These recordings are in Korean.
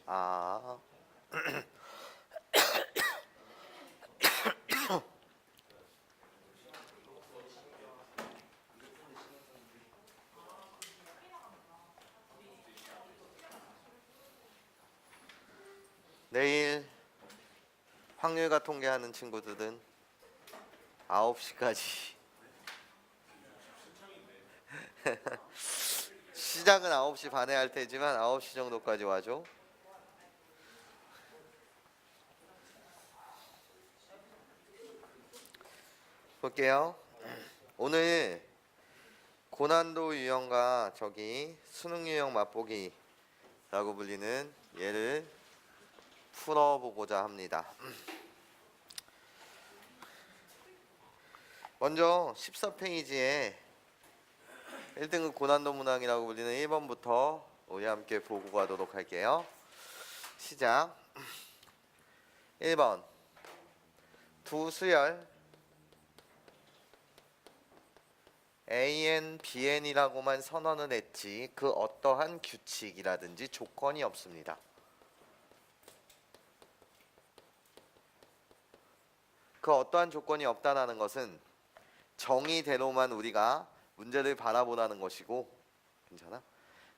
아. 내일 확률과 통계하는 친구들은 9시까지 시작은 9시 반에 할 테지만 9시 정도까지 와줘. 볼게요. 오늘 고난도 유형과 수능 유형 맛보기라고 불리는 얘를 풀어보고자 합니다. 먼저 14페이지에 1등급 고난도 문항이라고 불리는 1번부터 우리 함께 보고 가도록 할게요. 시작. 1번 두 수열 AN, BN이라고만 선언을 했지 그 어떠한 규칙이라든지 조건이 없습니다. 그 어떠한 조건이 없다는 것은 정의대로만 우리가 문제를 바라보라는 것이고, 괜찮아?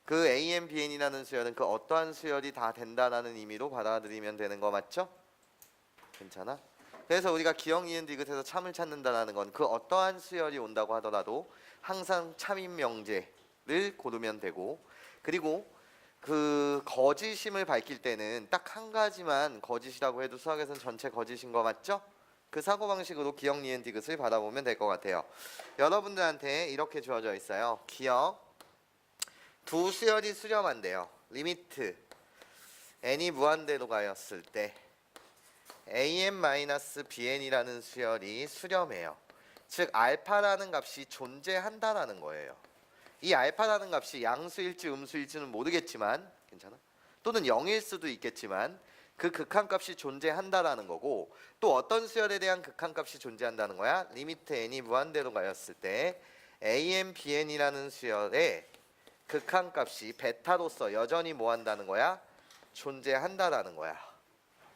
그 AN, BN이라는 수열은 그 어떠한 수열이 다 된다라는 의미로 받아들이면 되는 거 맞죠? 괜찮아? 그래서 우리가 기억, 니은, 디귿에서 참을 찾는다라는 건 그 어떠한 수열이 온다고 하더라도 항상 참인 명제를 고르면 되고, 그리고 그 거짓임을 밝힐 때는 딱 한 가지만 거짓이라고 해도 수학에서는 전체 거짓인 거 맞죠? 그 사고방식으로 기억, 니은, 디귿을 받아보면 될 것 같아요. 여러분들한테 이렇게 주어져 있어요. 기억, 두 수열이 수렴한대요. 리미트 n이 무한대로 가였을 때 an-bn이라는 수열이 수렴해요. 즉 알파라는 값이 존재한다라는 거예요. 이 알파라는 값이 양수일지 음수일지는 모르겠지만, 괜찮아? 또는 0일 수도 있겠지만 그 극한값이 존재한다라는 거고, 또 어떤 수열에 대한 극한값이 존재한다는 거야? 리미트 n이 무한대로 가였을 때 an, bn이라는 수열의 극한값이 베타로서 여전히 뭐 한다는 거야? 존재한다라는 거야.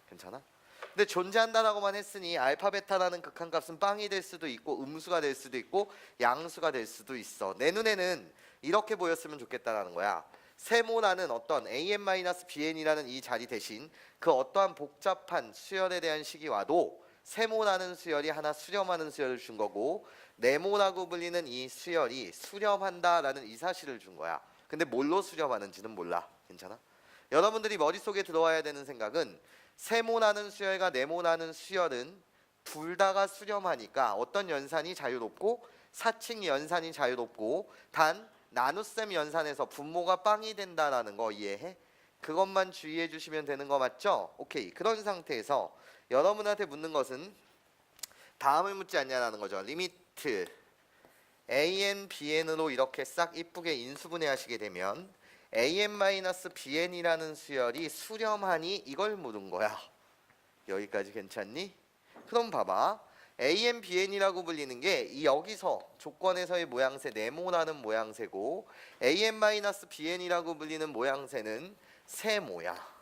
괜찮아? 근데 존재한다라고만 했으니 알파 베타라는 극한값은 빵이 될 수도 있고 음수가 될 수도 있고 양수가 될 수도 있어. 내 눈에는 이렇게 보였으면 좋겠다라는 거야. 세모라는 어떤 an-bn이라는 이 자리 대신 그 어떠한 복잡한 수열에 대한 식이 와도 세모라는 수열이 하나 수렴하는 수열을 준 거고, 네모라고 불리는 이 수열이 수렴한다라는 이 사실을 준 거야. 근데 뭘로 수렴하는지는 몰라. 괜찮아? 여러분들이 머릿속에 들어와야 되는 생각은 세모라는 수열과 네모라는 수열은 둘 다가 수렴하니까 어떤 연산이 자유롭고 사칭 연산이 자유롭고 단 나눗셈 연산에서 분모가 빵이 된다라는 거 이해해? 그것만 주의해 주시면 되는 거 맞죠? 오케이. 그런 상태에서 여러분한테 묻는 것은 다음을 묻지 않냐라는 거죠. 리미트 an, bn으로 이렇게 싹 이쁘게 인수분해 하시게 되면 an-bn이라는 수열이 수렴하니 이걸 물은 거야. 여기까지 괜찮니? 그럼 봐봐. an, bn이라고 불리는 게 이 여기서 조건에서의 모양새 네모라는 모양새고, an-bn이라고 불리는 모양새는 세모야.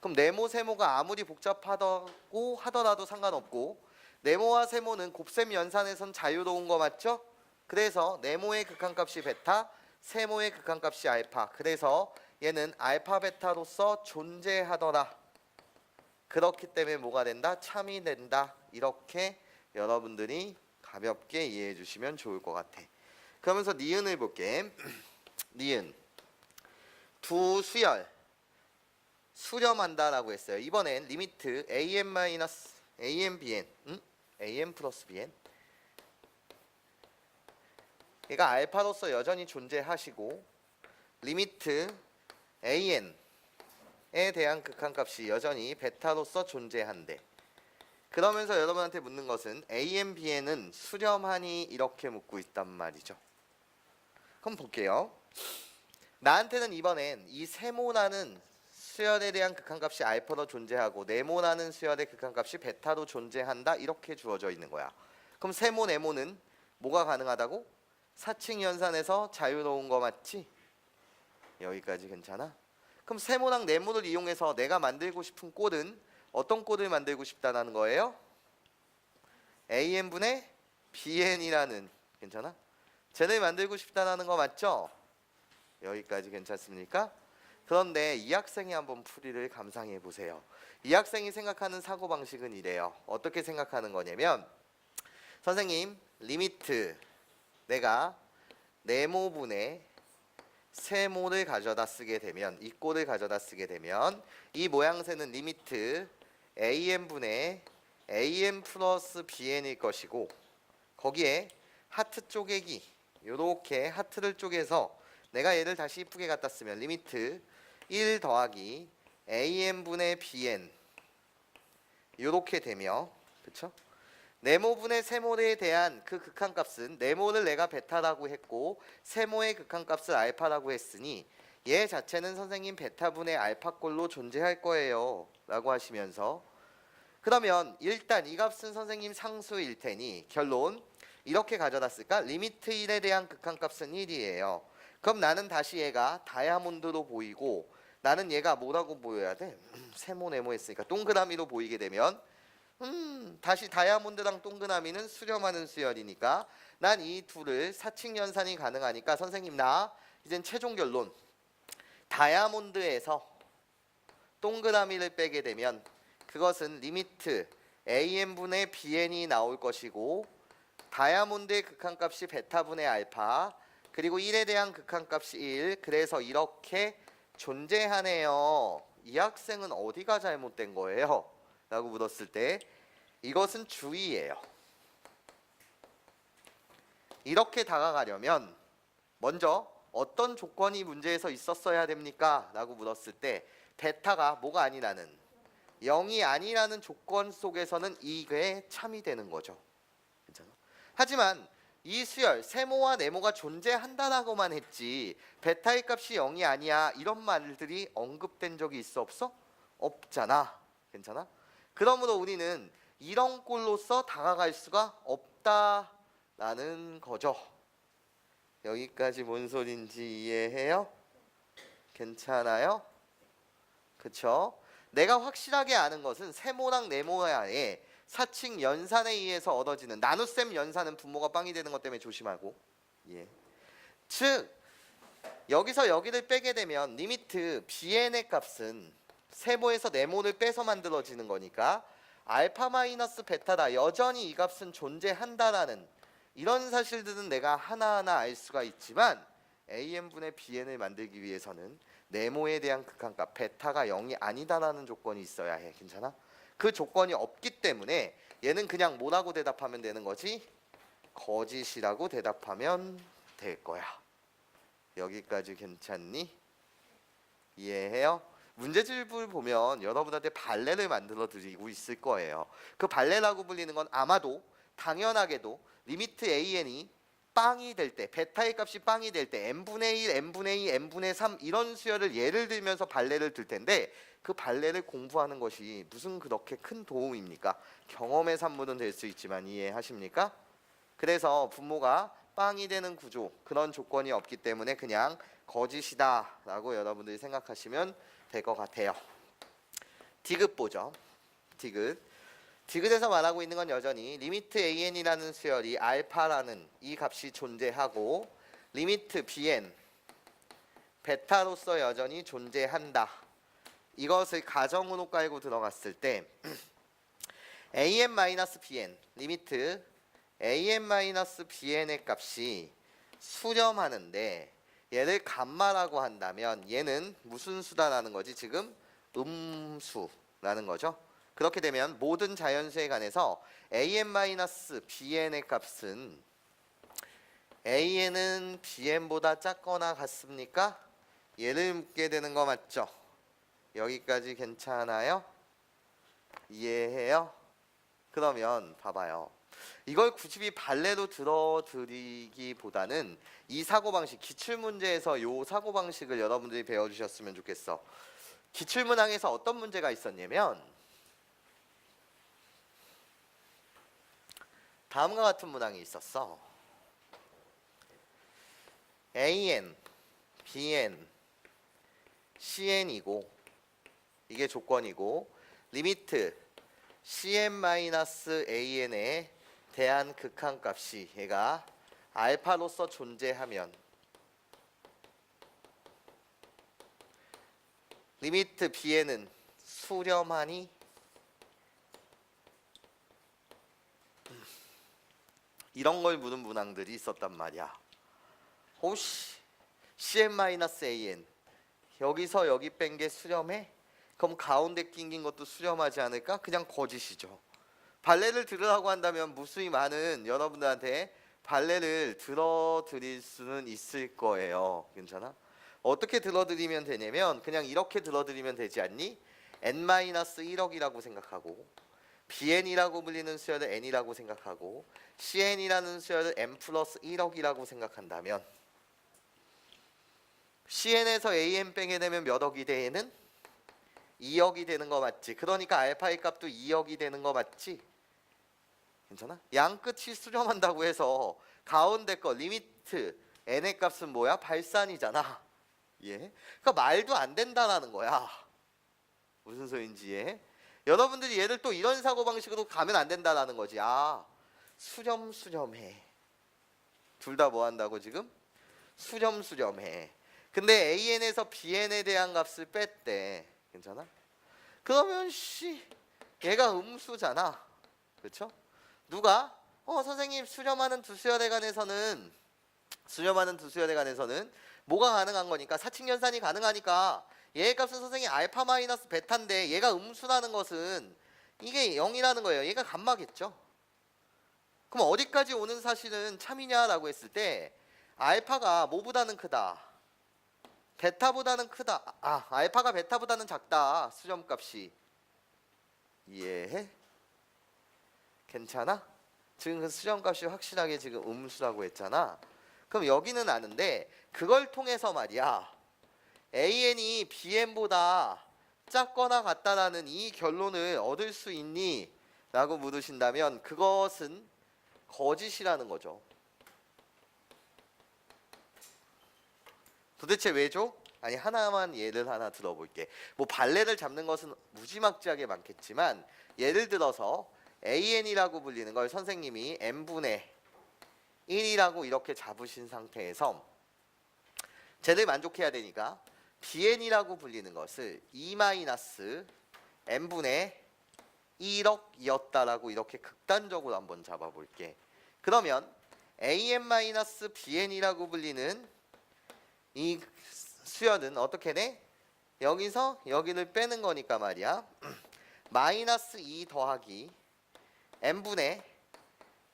그럼 네모 세모가 아무리 복잡하다고 하더라도 상관없고, 네모와 세모는 곱셈 연산에선 자유로운 거 맞죠? 그래서 네모의 극한값이 베타, 세모의 극한값이 알파. 그래서 얘는 알파 베타로서 존재하더라. 그렇기 때문에 뭐가 된다? 참이 된다. 이렇게 여러분들이 가볍게 이해해 주시면 좋을 것 같아. 그러면서 니은을 볼게. 니은 두 수열 수렴한다라고 했어요. 이번엔 리미트 an bn an 플러스 bn 얘가 알파로서 여전히 존재하시고, 리미트 an에 대한 극한값이 여전히 베타로서 존재한대. 그러면서 여러분한테 묻는 것은 an, bn은 수렴하니 이렇게 묻고 있단 말이죠. 그럼 볼게요. 나한테는 이번엔 이 세모라는 수열에 대한 극한값이 알파로 존재하고 네모라는 수열의 극한값이 베타로 존재한다 이렇게 주어져 있는 거야. 그럼 세모, 네모는 뭐가 가능하다고? 사칭 연산에서 자유로운 거 맞지? 여기까지 괜찮아? 그럼 세모랑 네모를 이용해서 내가 만들고 싶은 꼴은 어떤 꼴을 만들고 싶다는 거예요? AN분의 BN이라는, 괜찮아? 쟤를 만들고 싶다는 거 맞죠? 여기까지 괜찮습니까? 그런데 이 학생이 한번 풀이를 감상해 보세요. 이 학생이 생각하는 사고방식은 이래요. 어떻게 생각하는 거냐면, 선생님 리미트 내가 네모분의 세모를 가져다 쓰게 되면, 이 꼴을 가져다 쓰게 되면 이 모양새는 리미트 AN분의 AN 플러스 BN일 것이고, 거기에 하트 쪼개기, 요렇게 하트를 쪼개서 내가 얘를 다시 이쁘게 갖다 쓰면 리미트 1 더하기 AN분의 BN 요렇게 되며, 그쵸? 네모분의 세모에 대한 그 극한값은, 네모를 내가 베타라고 했고 세모의 극한값을 알파라고 했으니 얘 자체는 선생님 베타분의 알파꼴로 존재할 거예요 라고 하시면서, 그러면 일단 이 값은 선생님 상수일 테니 결론 이렇게 가져다 쓸까? 리미트 1에 대한 극한값은 1이에요. 그럼 나는 다시 얘가 다이아몬드로 보이고, 나는 얘가 뭐라고 보여야 돼? 세모 네모 했으니까 동그라미로 보이게 되면, 다시 다이아몬드랑 동그라미는 수렴하는 수열이니까 난 이 둘을 사칙 연산이 가능하니까 선생님 나 이젠 최종 결론, 다이아몬드에서 동그라미를 빼게 되면 그것은 리미트 AN분의 BN이 나올 것이고, 다이아몬드의 극한값이 베타분의 알파, 그리고 1에 대한 극한값이 1, 그래서 이렇게 존재하네요. 이 학생은 어디가 잘못된 거예요? 라고 물었을 때 이것은 주의예요. 이렇게 다가가려면 먼저 어떤 조건이 문제에서 있었어야 됩니까? 라고 물었을 때 베타가 뭐가 아니라는, 0이 아니라는 조건 속에서는 이게 참이 되는 거죠. 괜찮아? 하지만 이 수열 세모와 네모가 존재한다라고만 했지 베타의 값이 0이 아니야 이런 말들이 언급된 적이 있어 없어? 없잖아. 괜찮아? 그러므로 우리는 이런 꼴로서 다가갈 수가 없다라는 거죠. 여기까지 뭔 소린지 이해해요? 괜찮아요? 그쵸? 내가 확실하게 아는 것은 세모랑 네모의 사칙 연산에 의해서 얻어지는, 나눗셈 연산은 분모가 빵이 되는 것 때문에 조심하고, 예. 즉 여기서 여기를 빼게 되면 리미트 BN의 값은 세모에서 네모를 빼서 만들어지는 거니까 알파 마이너스 베타다, 여전히 이 값은 존재한다라는 이런 사실들은 내가 하나하나 알 수가 있지만 AN분의 BN을 만들기 위해서는 네모에 대한 극한값 베타가 0이 아니다라는 조건이 있어야 해. 괜찮아? 그 조건이 없기 때문에 얘는 그냥 뭐라고 대답하면 되는 거지? 거짓이라고 대답하면 될 거야. 여기까지 괜찮니? 이해해요? 문제집을 보면 여러분한테 발레를 만들어 드리고 있을 거예요. 그 발레라고 불리는 건 아마도 당연하게도 리미트 AN이 빵이 될 때, 베타의 값이 빵이 될 때 n분의 1, n분의 2, n분의 3 이런 수열을 예를 들면서 발레를 들 텐데, 그 발레를 공부하는 것이 무슨 그렇게 큰 도움입니까? 경험의 산물은 될 수 있지만 이해하십니까? 그래서 분모가 빵이 되는 구조, 그런 조건이 없기 때문에 그냥 거짓이다 라고 여러분들이 생각하시면 될 것 같아요. 디귿 보죠. 디귿에서 말하고 있는 건 여전히 리미트 AN이라는 수열이 알파라는 이 값이 존재하고 리미트 BN 베타로서 여전히 존재한다. 이것을 가정으로 깔고 들어갔을 때 AN-BN 리미트 AN-BN의 값이 수렴하는데 얘를 감마라고 한다면 얘는 무슨 수다라는 거지? 지금 음수라는 거죠. 그렇게 되면 모든 자연수에 관해서 AN-BN의 값은 AN은 BN보다 작거나 같습니까? 얘를 묻게 되는 거 맞죠? 여기까지 괜찮아요? 이해해요? 그러면 봐봐요. 이걸 굳이 발레로 들어드리기보다는 이 사고방식, 기출문제에서 이 사고방식을 여러분들이 배워주셨으면 좋겠어. 기출문항에서 어떤 문제가 있었냐면 다음과 같은 문항이 있었어. AN, BN, cn이고 이게 조건이고 리미트 cn-an에 대한 극한값이 얘가 알파로서 존재하면 리미트 bn은 수렴하니 이런 걸 묻는 문항들이 있었단 말이야. 혹시 cn-an 여기서 여기 뺀 게 수렴해? 그럼 가운데 낀 것도 수렴하지 않을까? 그냥 거짓이죠. 발레를 들으라고 한다면 무수히 많은 여러분들한테 발레를 들어드릴 수는 있을 거예요. 괜찮아? 어떻게 들어드리면 되냐면 그냥 이렇게 들어드리면 되지 않니? n-1억이라고 생각하고 bn이라고 불리는 수열을 n이라고 생각하고 cn이라는 수열을 n 플러스 1억이라고 생각한다면 cn에서 an 빼게 되면 몇 억이 돼? 얘는 2억이 되는 거 맞지? 그러니까 알파의 값도 2억이 되는 거 맞지? 괜찮아? 양 끝이 수렴한다고 해서 가운데 거 리미트 n의 값은 뭐야? 발산이잖아. 예? 그러니까 말도 안 된다라는 거야. 무슨 소린지 이해? 여러분들이 얘를 또 이런 사고방식으로 가면 안 된다라는 거지. 아, 수렴해. 둘 다 뭐 한다고 지금? 수렴해. 근데 an에서 bn에 대한 값을 뺐대. 괜찮아? 그러면 얘가 음수잖아. 그렇죠? 누가? 선생님 수렴하는 두 수열에 관해서는 뭐가 가능한 거니까 사칙연산이 가능하니까 얘의 값은 선생님 알파 마이너스 베타인데 얘가 음수라는 것은 이게 0이라는 거예요. 얘가 감마겠죠. 그럼 어디까지 오는 사실은 참이냐라고 했을 때 알파가 뭐보다는 크다. 베타보다는 크다. 알파가 베타보다는 작다. 수렴값이. 이해해? 괜찮아? 지금 그 수렴값이 확실하게 지금 음수라고 했잖아. 그럼 여기는 아는데 그걸 통해서 말이야. an이 bn보다 작거나 같다라는 이 결론을 얻을 수 있니? 라고 물으신다면 그것은 거짓이라는 거죠. 도대체 왜죠? 아니 하나만 예를 하나 들어볼게. 뭐 발레를 잡는 것은 무지막지하게 많겠지만 예를 들어서 an이라고 불리는 걸 선생님이 n분의 1이라고 이렇게 잡으신 상태에서 쟤를 만족해야 되니까 bn이라고 불리는 것을 2-n분의 1억이었다라고 이렇게 극단적으로 한번 잡아볼게. 그러면 an-bn이라고 불리는 이 수열은 어떻게 돼? 여기서 여기를 빼는 거니까 말이야. 마이너스 2 더하기 n분의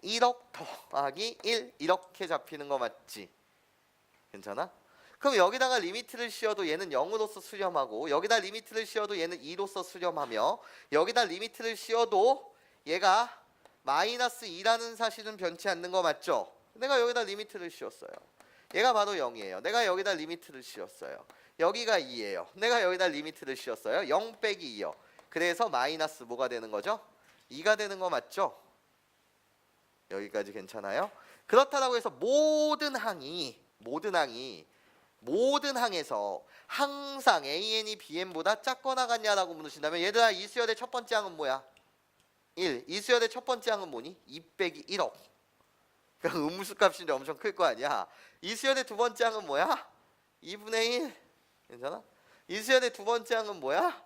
1억 더하기 1 이렇게 잡히는 거 맞지? 괜찮아? 그럼 여기다가 리미트를 씌워도 얘는 0으로서 수렴하고 여기다 리미트를 씌워도 얘는 2로서 수렴하며 여기다 리미트를 씌워도 얘가 마이너스 2라는 사실은 변치 않는 거 맞죠? 내가 여기다 리미트를 씌웠어요. 얘가 바로 0이에요. 내가 여기다 리미트를 씌웠어요. 여기가 2예요. 내가 여기다 리미트를 씌웠어요. 0 빼기 2요. 그래서 마이너스 뭐가 되는 거죠? 2가 되는 거 맞죠? 여기까지 괜찮아요? 그렇다고 해서 모든 항에서 항상 an이 bn보다 작거나 같냐라고 물으신다면 얘들아 이 수열의 첫 번째 항은 뭐야? 1. 이 수열의 첫 번째 항은 뭐니? 2 빼기 1억. 그러니까 음수값이 엄청 클 거 아니야. 이 수열의 두 번째 항은 뭐야? 2분의 1. 괜찮아? 이 수열의 두 번째 항은 뭐야?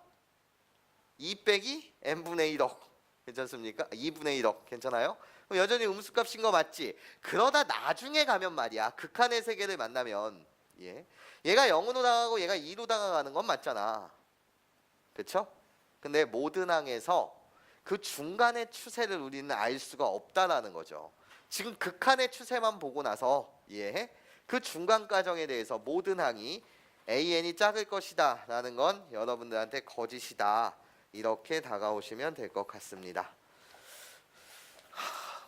2 빼기 n분의 1억. 괜찮습니까? 2분의 1억. 괜찮아요? 그럼 여전히 음수값인 거 맞지? 그러다 나중에 가면 말이야. 극한의 세계를 만나면 얘가 0으로 다가가고 얘가 2로 다가가는 건 맞잖아. 그쵸? 근데 모든 항에서 그 중간의 추세를 우리는 알 수가 없다라는 거죠. 지금 극한의 추세만 보고 나서 그 중간 과정에 대해서 모든 항이 an이 작을 것이다 라는 건 여러분들한테 거짓이다. 이렇게 다가오시면 될 것 같습니다.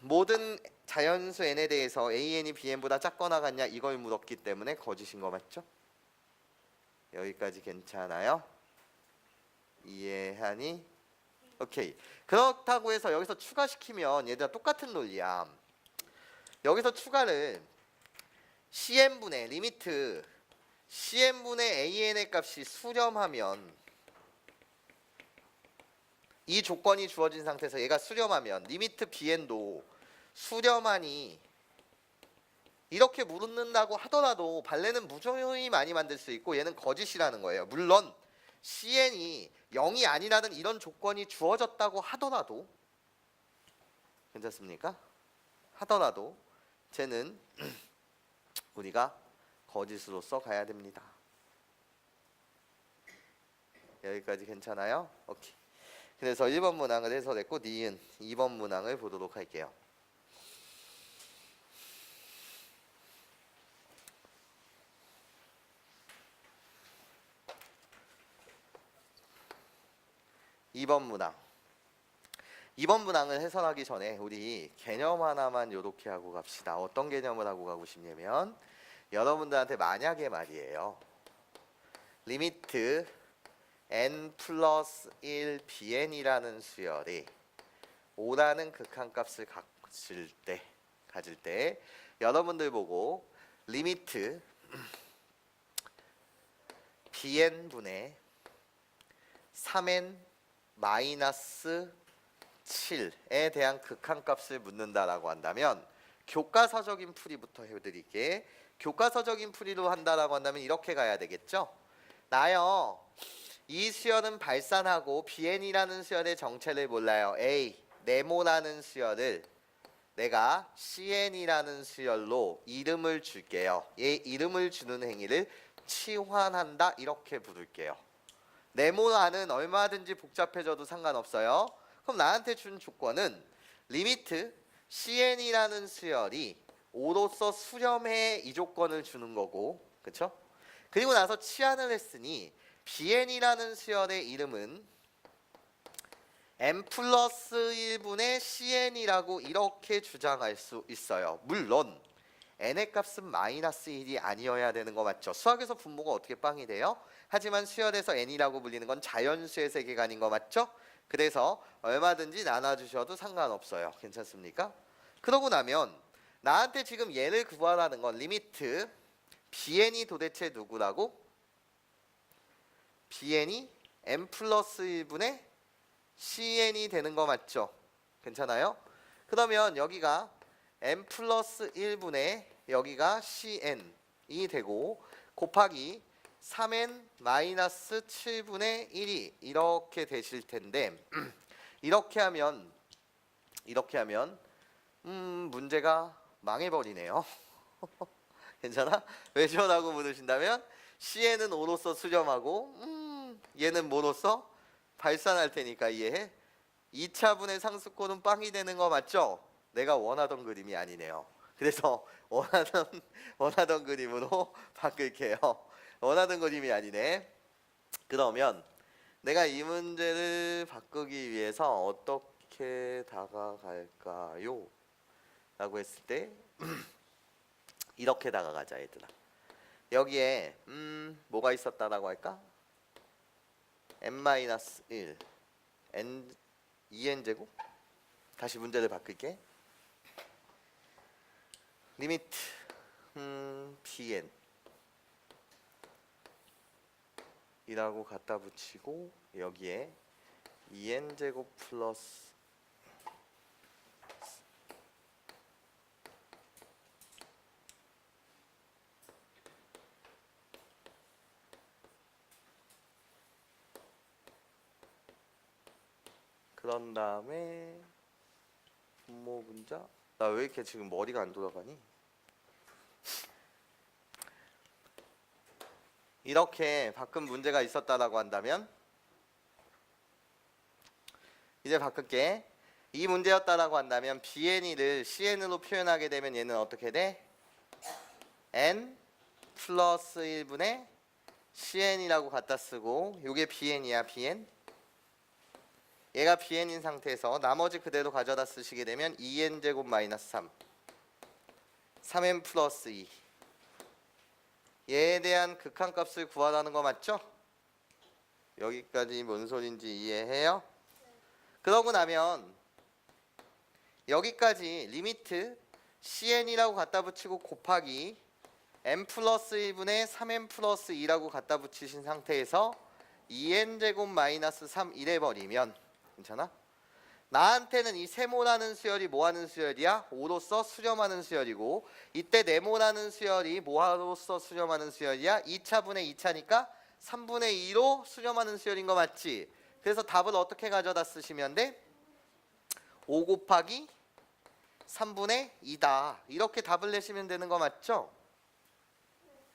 모든 자연수 n에 대해서 an이 bn보다 작거나 같냐 이걸 물었기 때문에 거짓인 거 맞죠? 여기까지 괜찮아요? 이해하니? 오케이. 그렇다고 해서 여기서 추가시키면 얘들아 똑같은 논리야. 여기서 추가를 cn분의 리미트 cn분의 an의 값이 수렴하면 이 조건이 주어진 상태에서 얘가 수렴하면 리미트 bn도 수렴하니 이렇게 묻는다고 하더라도 발레는 무조건이 많이 만들 수 있고 얘는 거짓이라는 거예요. 물론 cn이 0이 아니라는 이런 조건이 주어졌다고 하더라도 괜찮습니까? 하더라도 쟤는 우리가 거짓으로서 가야 됩니다. 여기까지 괜찮아요? 오케이. 그래서 1번 문항을 해설했고 니은 2번 문항을 보도록 할게요. (2번) 문항. 2번 문항을 해설하기 전에 우리 개념 하나만 요렇게 하고 갑시다. 어떤 개념을 하고 가고 싶냐면 여러분들한테 만약에 말이에요. 리미트 n 플러스 1 bn이라는 수열이 5라는 극한값을 가질 때 여러분들 보고 리미트 bn분의 3n 마이너스 7에 대한 극한값을 묻는다라고 한다면 교과서적인 풀이부터 해드릴게. 교과서적인 풀이로 한다라고 한다면 이렇게 가야 되겠죠. 나요 이 수열은 발산하고 bn이라는 수열의 정체를 몰라요. A 네모라는 수열을 내가 cn이라는 수열로 이름을 줄게요. 얘 이름을 주는 행위를 치환한다 이렇게 부를게요. 네모라는 얼마든지 복잡해져도 상관없어요. 그럼 나한테 준 조건은 리미트 cn이라는 수열이 5로서 수렴해 이 조건을 주는 거고, 그쵸? 그리고 나서 치환을 했으니 bn이라는 수열의 이름은 n 플러스 1분의 cn이라고 이렇게 주장할 수 있어요. 물론 n의 값은 마이너스 1이 아니어야 되는 거 맞죠? 수학에서 분모가 어떻게 빵이 돼요? 하지만 수열에서 n이라고 불리는 건 자연수의 세계관인 거 맞죠? 그래서 얼마든지 나눠주셔도 상관없어요. 괜찮습니까? 그러고 나면 나한테 지금 얘를 구하라는 건 리미트 bn이 도대체 누구라고? bn이 n 플러스 1분의 cn이 되는 거 맞죠? 괜찮아요? 그러면 여기가 n 플러스 1분의 여기가 cn이 되고 곱하기 3n 마이너스 7분의 1이 이렇게 되실 텐데 이렇게 하면 문제가 망해버리네요. 괜찮아? 왜죠? 라고 물으신다면 cn은 5로서 수렴하고 얘는 뭐로서? 발산할 테니까 이해해? 2차분의 상수꼴은 빵이 되는 거 맞죠? 내가 원하던 그림이 아니네요. 그래서 원하던 그림으로 바꿀게요. 원하던 그림이 아니네. 그러면 내가 이 문제를 바꾸기 위해서 어떻게 다가갈까요? 라고 했을 때 이렇게 다가가자 얘들아. 여기에 뭐가 있었다라고 할까? n-1 n 2n제곱? 다시 문제를 바꿀게. 리미트 bn 이라고 갖다 붙이고 여기에 2n제곱 플러스 그런 다음에 분모 분자. 나 왜 이렇게 지금 머리가 안 돌아가니? 이렇게 바꾼 문제가 있었다라고 한다면 이제 바꿀게. 이 문제였다라고 한다면 bn이를 cn으로 표현하게 되면 얘는 어떻게 돼? n 플러스 1분의 cn이라고 갖다 쓰고 요게 bn이야. bn 얘가 bn인 상태에서 나머지 그대로 가져다 쓰시게 되면 2n제곱 마이너스 3 3n 플러스 2 얘에 대한 극한값을 구하라는 거 맞죠? 여기까지 뭔 소린지 이해해요? 그러고 나면 여기까지 리미트 cn이라고 갖다 붙이고 곱하기 n 플러스 1분의 3n 플러스 2라고 갖다 붙이신 상태에서 2n 제곱 마이너스 3 이래버리면 괜찮아? 나한테는 이 세모라는 수열이 뭐하는 수열이야? 5로서 수렴하는 수열이고 이때 네모라는 수열이 뭐하로서 수렴하는 수열이야? 2차분의 2차니까 3분의 2로 수렴하는 수열인 거 맞지? 그래서 답을 어떻게 가져다 쓰시면 돼? 5 곱하기 3분의 2다. 이렇게 답을 내시면 되는 거 맞죠?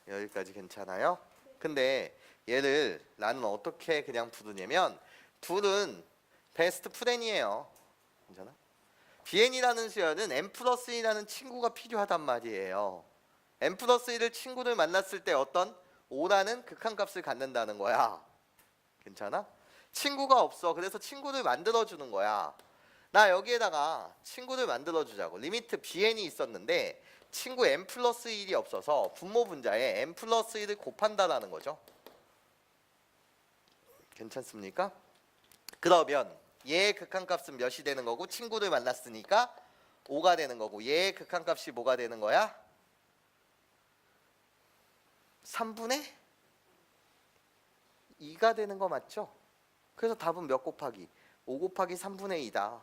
여기까지 괜찮아요? 근데 얘를 나는 어떻게 그냥 부르냐면 둘은 베스트 프렌이에요. 괜찮아? bn이라는 수열은 n 플러스 1이라는 친구가 필요하단 말이에요. n 플러스 1을 친구를 만났을 때 어떤 5라는 극한값을 갖는다는 거야. 괜찮아? 친구가 없어. 그래서 친구를 만들어주는 거야. 나 여기에다가 친구를 만들어주자고. 리미트 bn이 있었는데 친구 n 플러스 1이 없어서 분모 분자에 n 플러스 1을 곱한다라는 거죠. 괜찮습니까? 그러면 얘의 극한값은 몇이 되는 거고 친구를 만났으니까 5가 되는 거고 얘의 극한값이 뭐가 되는 거야? 3분의 2가 되는 거 맞죠? 그래서 답은 몇 곱하기? 5 곱하기 3분의 2다.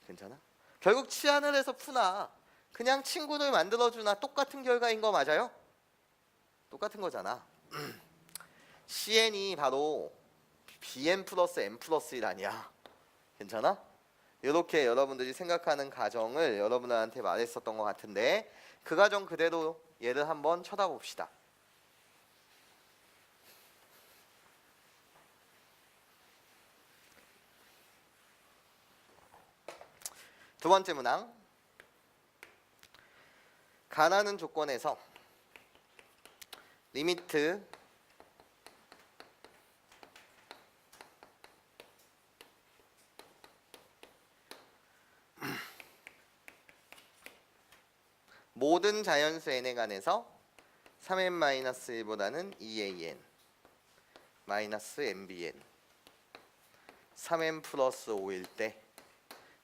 괜찮아? 결국 치환을 해서 푸나 그냥 친구를 만들어주나 똑같은 결과인 거 맞아요? 똑같은 거잖아. CN이 바로 BN 플러스 N 플러스 1 아니야. 괜찮아? 이렇게 여러분들이 생각하는 가정을 여러분들한테 말했었던 것 같은데 그 가정 그대로 얘를 한번 쳐다봅시다. 두 번째 문항. 가나는 조건에서 리미트 모든 자연수 n에 관해서 3n-1보다는 2an 마이너스 mbn 3n 플러스 5일 때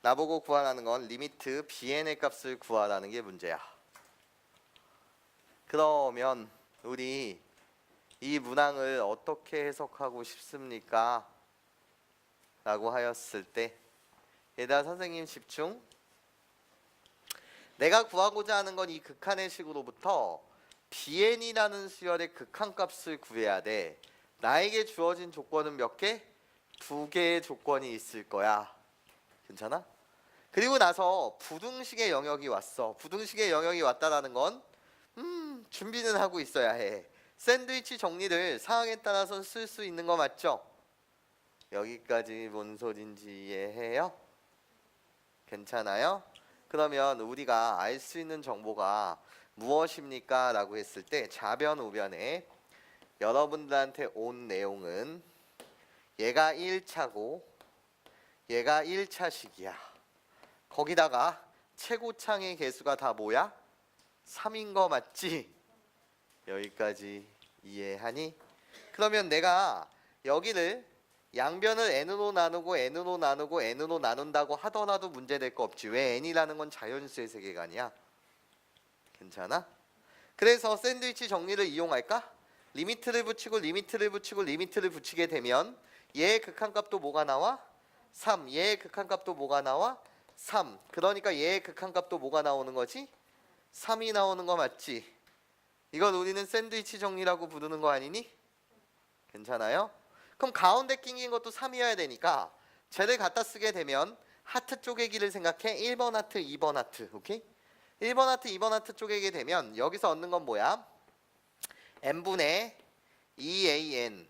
나보고 구하라는 건 리미트 bn의 값을 구하라는 게 문제야. 그러면 우리 이 문항을 어떻게 해석하고 싶습니까? 라고 하였을 때 얘들아 선생님 집중. 내가 구하고자 하는 건 이 극한의 식으로부터 bn이라는 수열의 극한값을 구해야 돼. 나에게 주어진 조건은 몇 개? 2개의 조건이 있을 거야. 괜찮아? 그리고 나서 부등식의 영역이 왔어. 부등식의 영역이 왔다라는 건 준비는 하고 있어야 해. 샌드위치 정리를 상황에 따라서 쓸 수 있는 거 맞죠? 여기까지 뭔 소린지 이해해요? 괜찮아요? 그러면 우리가 알 수 있는 정보가 무엇입니까? 라고 했을 때 좌변 우변에 여러분들한테 온 내용은 얘가 1차고 얘가 1차식이야. 거기다가 최고창의 개수가 다 뭐야? 3인 거 맞지? 여기까지 이해하니? 그러면 내가 여기를 양변을 n으로 나누고 n으로 나누고 n으로 나눈다고 하더라도 문제될 거 없지. 왜? n이라는 건 자연수의 세계관이야. 괜찮아? 그래서 샌드위치 정리를 이용할까? 리미트를 붙이고 리미트를 붙이고 리미트를 붙이게 되면 얘의 극한값도 뭐가 나와? 3. 얘의 극한값도 뭐가 나와? 3. 그러니까 얘의 극한값도 뭐가 나오는 거지? 3이 나오는 거 맞지? 이걸 우리는 샌드위치 정리라고 부르는 거 아니니? 괜찮아요? 그럼 가운데 낀 것도 3이어야 되니까 쟤를 갖다 쓰게 되면 하트 쪼개기를 생각해. 1번 하트, 2번 하트. 오케이? 1번 하트, 2번 하트 쪼개게 되면 여기서 얻는 건 뭐야? n분의 2an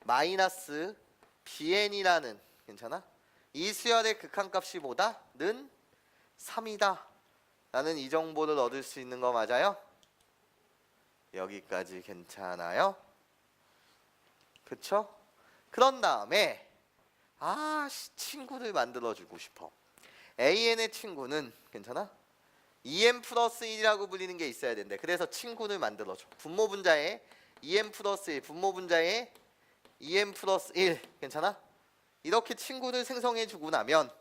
마이너스 bn이라는 괜찮아? 이 수열의 극한값이 뭐다?는 3이다 라는 이 정보를 얻을 수 있는 거 맞아요? 여기까지 괜찮아요? 그쵸? 그런 다음에 친구를 만들어주고 싶어. an의 친구는 괜찮아? 2n 플러스 1이라고 불리는 게 있어야 된대. 그래서 친구를 만들어줘. 분모 분자에 2n 플러스 1, 분모 분자에 2n 플러스 1 괜찮아? 이렇게 친구를 생성해주고 나면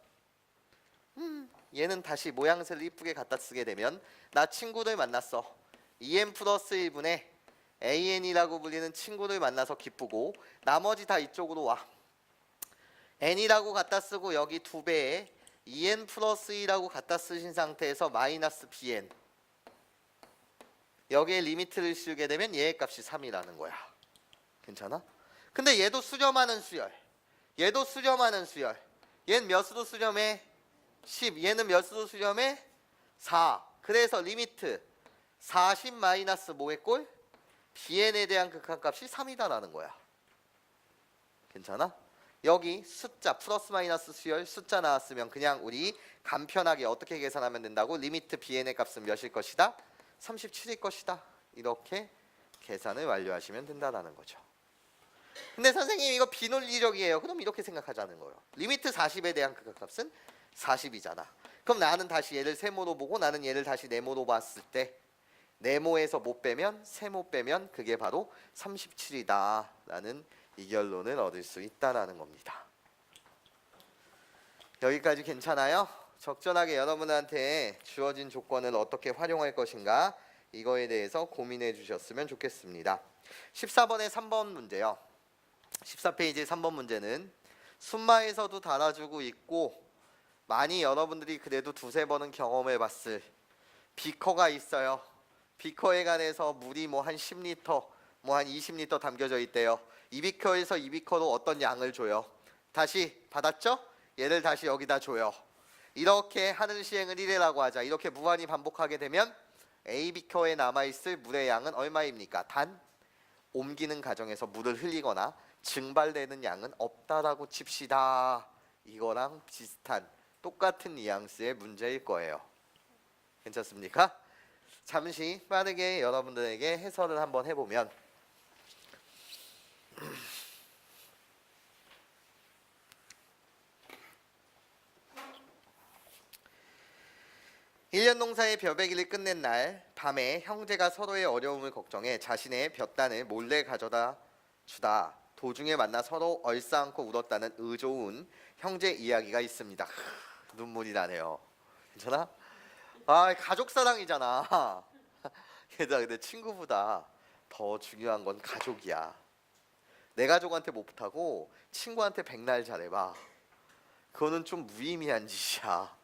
얘는 다시 모양새를 이쁘게 갖다 쓰게 되면 나 친구를 만났어. 2n 플러스 1분의 an이라고 불리는 친구를 만나서 기쁘고 나머지 다 이쪽으로 와. n이라고 갖다 쓰고 여기 2배에 2n 플러스 2라고 갖다 쓰신 상태에서 마이너스 bn 여기에 리미트를 씌우게 되면 얘의 값이 3이라는 거야. 괜찮아? 근데 얘도 수렴하는 수열. 얘도 수렴하는 수열. 얘는 몇 수도 수렴해? 10. 얘는 몇 수도 수렴해? 4. 그래서 리미트 40 마이너스 뭐의 꼴? bn에 대한 극한값이 3이다라는 거야. 괜찮아? 여기 숫자 플러스 마이너스 수열 숫자 나왔으면 그냥 우리 간편하게 어떻게 계산하면 된다고? 리미트 bn의 값은 몇일 것이다? 37일 것이다. 이렇게 계산을 완료하시면 된다라는 거죠. 근데 선생님 이거 비논리적이에요. 그럼 이렇게 생각하자는 거예요. 리미트 40에 대한 극한값은 40이잖아. 그럼 나는 다시 얘를 세모로 보고 나는 얘를 다시 네모로 봤을 때 네모에서 못 빼면 세모 빼면 그게 바로 37이다 라는 이 결론을 얻을 수 있다라는 겁니다. 여기까지 괜찮아요? 적절하게 여러분한테 주어진 조건을 어떻게 활용할 것인가 이거에 대해서 고민해 주셨으면 좋겠습니다. 14번의 3번 문제요. 14페이지 3번 문제는 순마에서도 달아주고 있고 많이 여러분들이 그래도 두세 번은 경험해 봤을 비커가 있어요. 비커에 관해서 물이 뭐 한 10리터 뭐 한 20리터 담겨져 있대요. 이 비커에서 이 비커로 어떤 양을 줘요. 다시 받았죠? 얘를 다시 여기다 줘요. 이렇게 하는 시행을 1회라고 하자. 이렇게 무한히 반복하게 되면 A 비커에 남아있을 물의 양은 얼마입니까? 단 옮기는 과정에서 물을 흘리거나 증발되는 양은 없다라고 칩시다. 이거랑 비슷한 똑같은 뉘앙스의 문제일 거예요. 괜찮습니까? 잠시 빠르게 여러분들에게 해설을 한번 해보면 1년 농사의 벼베기를 끝낸 날 밤에 형제가 서로의 어려움을 걱정해 자신의 볕단을 몰래 가져다 주다 도중에 만나 서로 얼싸안고 울었다는 의좋은 형제 이야기가 있습니다. 눈물이 나네요. 괜찮아? 아, 가족 사랑이잖아. 얘들아, 근데 친구보다 더 중요한 건 가족이야. 내 가족한테 못 부탁하고 친구한테 백날 잘해봐. 그거는 좀 무의미한 짓이야.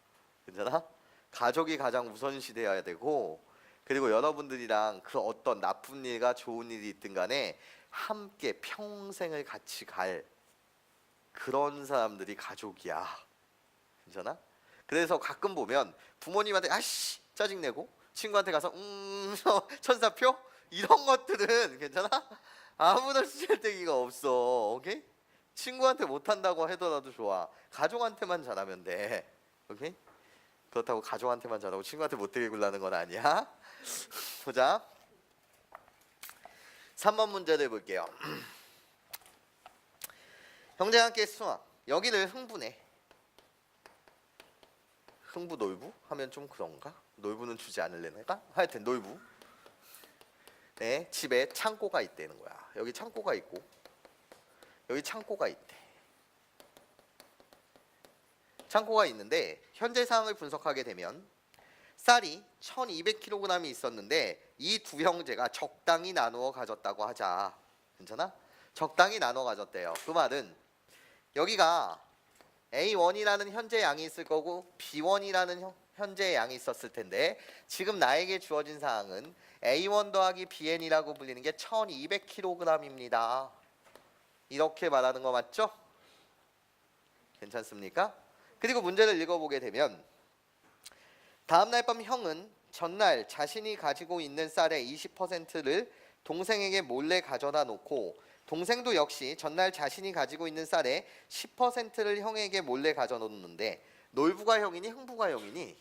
괜찮아? 가족이 가장 우선시돼야 되고, 그리고 여러분들이랑 그 어떤 나쁜 일과 좋은 일이 있든 간에 함께 평생을 같이 갈 그런 사람들이 가족이야. 괜찮아? 그래서 가끔 보면 부모님한테 아씨 짜증내고 친구한테 가서 천사표 이런 것들은 괜찮아? 아무런 쓸데기가 없어. 오케이? 친구한테 못한다고 하더라도 좋아. 가족한테만 잘하면 돼. 오케이? 그렇다고 가족한테만 잘하고 친구한테 못되게 굴라는 건 아니야. 보자. 3번 문제를 볼게요. 형제와 함께 수학. 여기를 흥부네. 흥부 놀부? 하면 좀 그런가? 놀부는 주지 않을래 내가? 하여튼 놀부. 네, 집에 창고가 있다는 거야. 여기 창고가 있고 여기 창고가 있대. 창고가 있는데 현재 상황을 분석하게 되면 쌀이 1200kg이 있었는데 이 두 형제가 적당히 나누어 가졌다고 하자. 괜찮아? 적당히 나눠 가졌대요. 그 말은 여기가 A1이라는 현재 양이 있을 거고 B1이라는 현재 양이 있었을 텐데 지금 나에게 주어진 사항은 A1 더하기 BN이라고 불리는 게 1200kg입니다. 이렇게 말하는 거 맞죠? 괜찮습니까? 그리고 문제를 읽어보게 되면 다음날 밤 형은 전날 자신이 가지고 있는 쌀의 20%를 동생에게 몰래 가져다 놓고 동생도 역시 전날 자신이 가지고 있는 쌀의 10%를 형에게 몰래 가져 놓는데 놀부가 형이니 흥부가 형이니?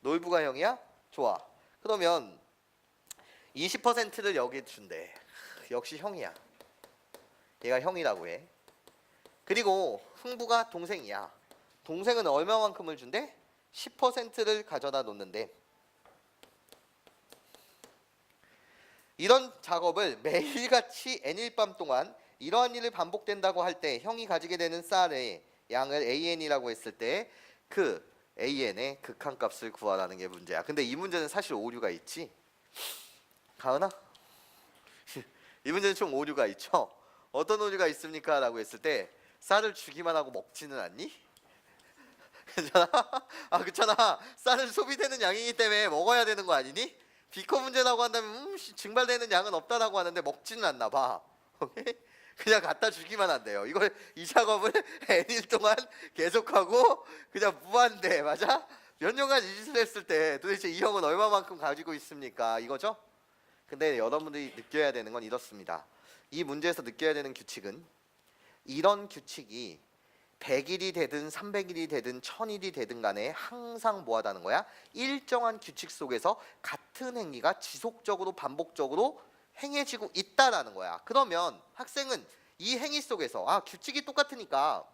놀부가 형이야? 좋아. 그러면 20%를 여기 준대. 역시 형이야. 얘가 형이라고 해. 그리고 흥부가 동생이야. 동생은 얼마만큼을 준대? 10%를 가져다 놓는데 이런 작업을 매일같이 n일 밤 동안 이러한 일을 반복된다고 할 때 형이 가지게 되는 쌀의 양을 AN이라고 했을 때 그 AN의 극한값을 구하라는 게 문제야. 근데 이 문제는 사실 오류가 있지. 가은아? 이 문제는 총 오류가 있죠. 어떤 오류가 있습니까? 라고 했을 때 쌀을 주기만 하고 먹지는 않니? 괜찮아? 아 그렇잖아. 쌀은 소비되는 양이기 때문에 먹어야 되는 거 아니니? 비커 문제라고 한다면 증발되는 양은 없다라고 하는데 먹지는 않나 봐. 오케이? 그냥 갖다 주기만 한대요. 이걸 이 작업을 N일 동안 계속하고 그냥 무한대 맞아? 몇 년간 이 짓을 했을 때 도대체 이 형은 얼마만큼 가지고 있습니까? 이거죠? 근데 여러분들이 느껴야 되는 건 이렇습니다. 이 문제에서 느껴야 되는 규칙은 이런 규칙이 100일이 되든 300일이 되든 1000일이 되든 간에 항상 뭐하다는 거야? 일정한 규칙 속에서 같은 행위가 지속적으로 반복적으로 행해지고 있다라는 거야. 그러면 학생은 이 행위 속에서 아 규칙이 똑같으니까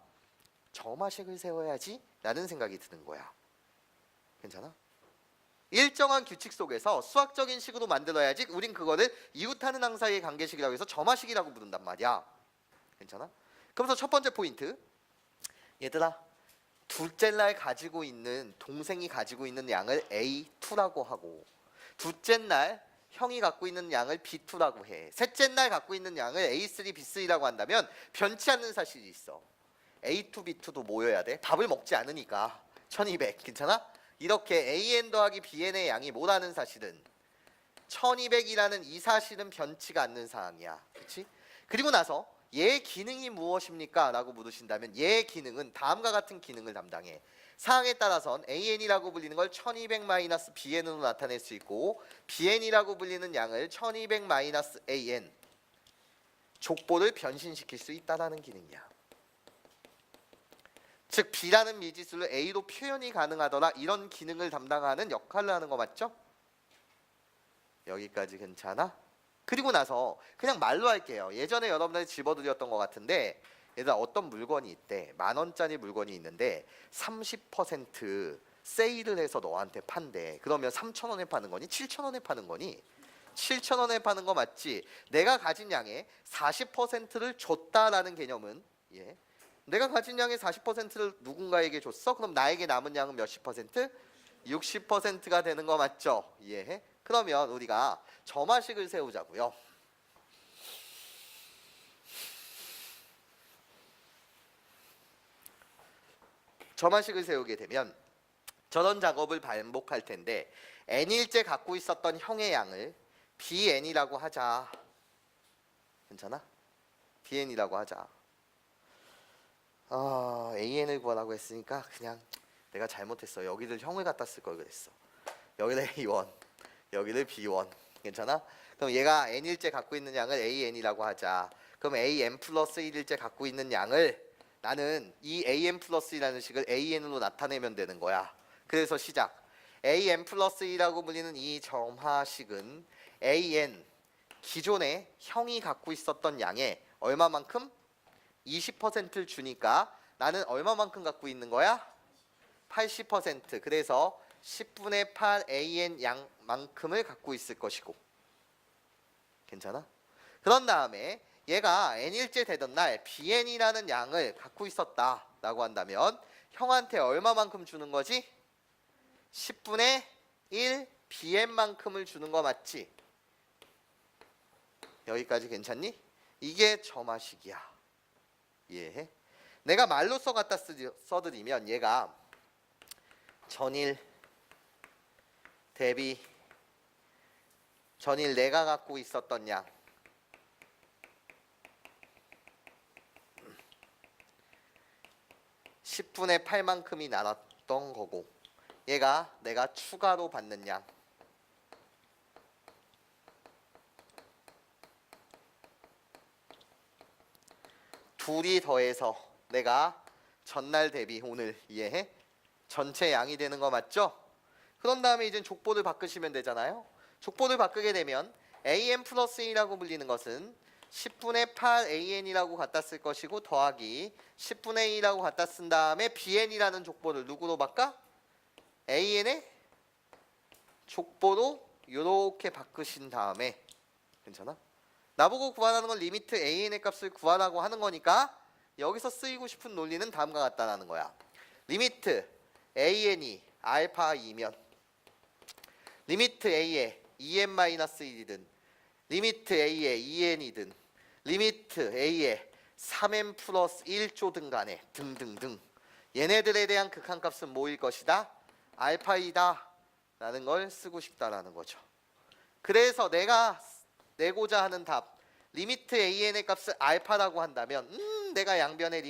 점화식을 세워야지 라는 생각이 드는 거야. 괜찮아? 일정한 규칙 속에서 수학적인 식으로 만들어야지 우린 그거를 이웃하는 항사의 관계식이라고 해서 점화식이라고 부른단 말이야. 괜찮아? 그래서 첫 번째 포인트 얘들아 둘째 날 가지고 있는 동생이 가지고 있는 양을 A2라고 하고 둘째 날 형이 갖고 있는 양을 B2라고 해. 셋째 날 갖고 있는 양을 A3, B3라고 한다면 변치 않는 사실이 있어. A2, B2도 모여야 돼. 밥을 먹지 않으니까 1200 괜찮아? 이렇게 AN 더하기 BN의 양이 뭐라는 사실은 1200이라는 이 사실은 변치가 않는 사항이야. 그렇지? 그리고 나서 얘의 기능이 무엇입니까? 라고 물으신다면 얘의 기능은 다음과 같은 기능을 담당해. 사항에 따라선 AN이라고 불리는 걸 1200-BN으로 나타낼 수 있고 BN이라고 불리는 양을 1200-AN 족보를 변신시킬 수 있다는 기능이야. 즉 B라는 미지수를 A로 표현이 가능하더라 이런 기능을 담당하는 역할을 하는 거 맞죠? 여기까지 괜찮아? 그리고 나서 그냥 말로 할게요. 예전에 여러분들이 집어드렸던 것 같은데 얘들아 어떤 물건이 있대. 10,000원짜리 물건이 있는데 30% 세일을 해서 너한테 판대. 그러면 3,000원에 파는 거니? 7,000원에 파는 거니? 7,000원에 파는 거 맞지? 내가 가진 양의 40%를 줬다라는 개념은 내가 가진 양의 40%를 누군가에게 줬어? 그럼 나에게 남은 양은 몇십 퍼센트? 60%가 되는 거 맞죠? 이해해? 그러면 우리가 점화식을 세우자고요. 점화식을 세우게 되면 저런 작업을 반복할 텐데 n일째 갖고 있었던 형의 양을 bn이라고 하자. 괜찮아? bn이라고 하자. an을 구하라고 했으니까 그냥 내가 잘못했어. 여기를 형을 갖다 쓸 걸 그랬어. 여기를 a1, 여기를 b1. 괜찮아? 그럼 얘가 n일째 갖고 있는 양을 an이라고 하자. 그럼 an 플러스 1일째 갖고 있는 양을 나는 이 an 플러스 1이라는 식을 an으로 나타내면 되는 거야. 그래서 시작. an 플러스 2라고 불리는 이 점화식은 an 기존에 형이 갖고 있었던 양의 얼마만큼? 20%를 주니까 나는 얼마만큼 갖고 있는 거야? 80%. 그래서 10분의 8 an 양만큼을 갖고 있을 것이고. 괜찮아? 그런 다음에 얘가 n일째 되던 날 bn이라는 양을 갖고 있었다라고 한다면 형한테 얼마만큼 주는 거지? 10분의 1 bn만큼을 주는 거 맞지? 여기까지 괜찮니? 이게 점화식이야. 이해해? 내가 말로써 갖다 써드리면 얘가 전일 대비 전일 내가 갖고 있었던 양 10분의 8만큼이 나눴던 거고 얘가 내가 추가로 받는 양 둘이 더해서 내가 전날 대비 오늘 이해해? 전체 양이 되는 거 맞죠? 그런 다음에 이제 족보를 바꾸시면 되잖아요. 족보를 바꾸게 되면 an 플러스 1이라고 불리는 것은 10분의 8 an이라고 갖다 쓸 것이고 더하기 10분의 2라고 갖다 쓴 다음에 bn이라는 족보를 누구로 바꿔? an의 족보로 이렇게 바꾸신 다음에 괜찮아? 나보고 구하라는 건 리미트 an의 값을 구하라고 하는 거니까 여기서 쓰이고 싶은 논리는 다음과 같다라는 거야. 리미트 an이 알파 2면 리미트 a에 2n-1이든 리미트 a에 2n이든 리미트 a에 3n 플러스 1조든 간에 등등등 얘네들에 대한 극한값은 뭐일 것이다? 알파이다 라는 걸 쓰고 싶다라는 거죠. 그래서 내가 내고자 하는 답 리미트 an의 값을 알파라고 한다면 내가 양변의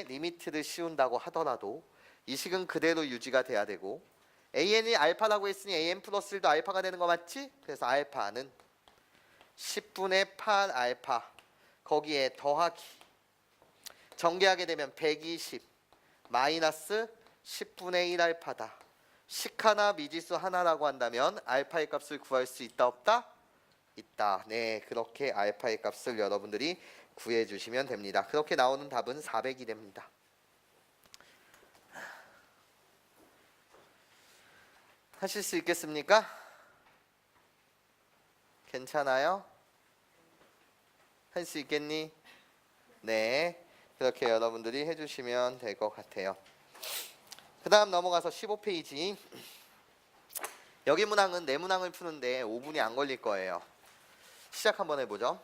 리미트를 씌운다고 하더라도 이 식은 그대로 유지가 돼야 되고 an이 알파라고 했으니 an 플러스 1도 알파가 되는 거 맞지? 그래서 알파는 10분의 8 알파 거기에 더하기 전개하게 되면 120 마이너스 10분의 1 알파다. 식 하나 미지수 하나라고 한다면 알파의 값을 구할 수 있다 없다? 있다. 네, 그렇게 알파의 값을 여러분들이 구해주시면 됩니다. 그렇게 나오는 답은 400이 됩니다. 하실 수 있겠습니까? 괜찮아요? 할 수 있겠니? 네, 그렇게 여러분들이 해주시면 될 것 같아요. 그 다음 넘어가서 15페이지. 여기 문항은 네 문항을 푸는데 5분이 안 걸릴 거예요. 시작 한번 해보죠.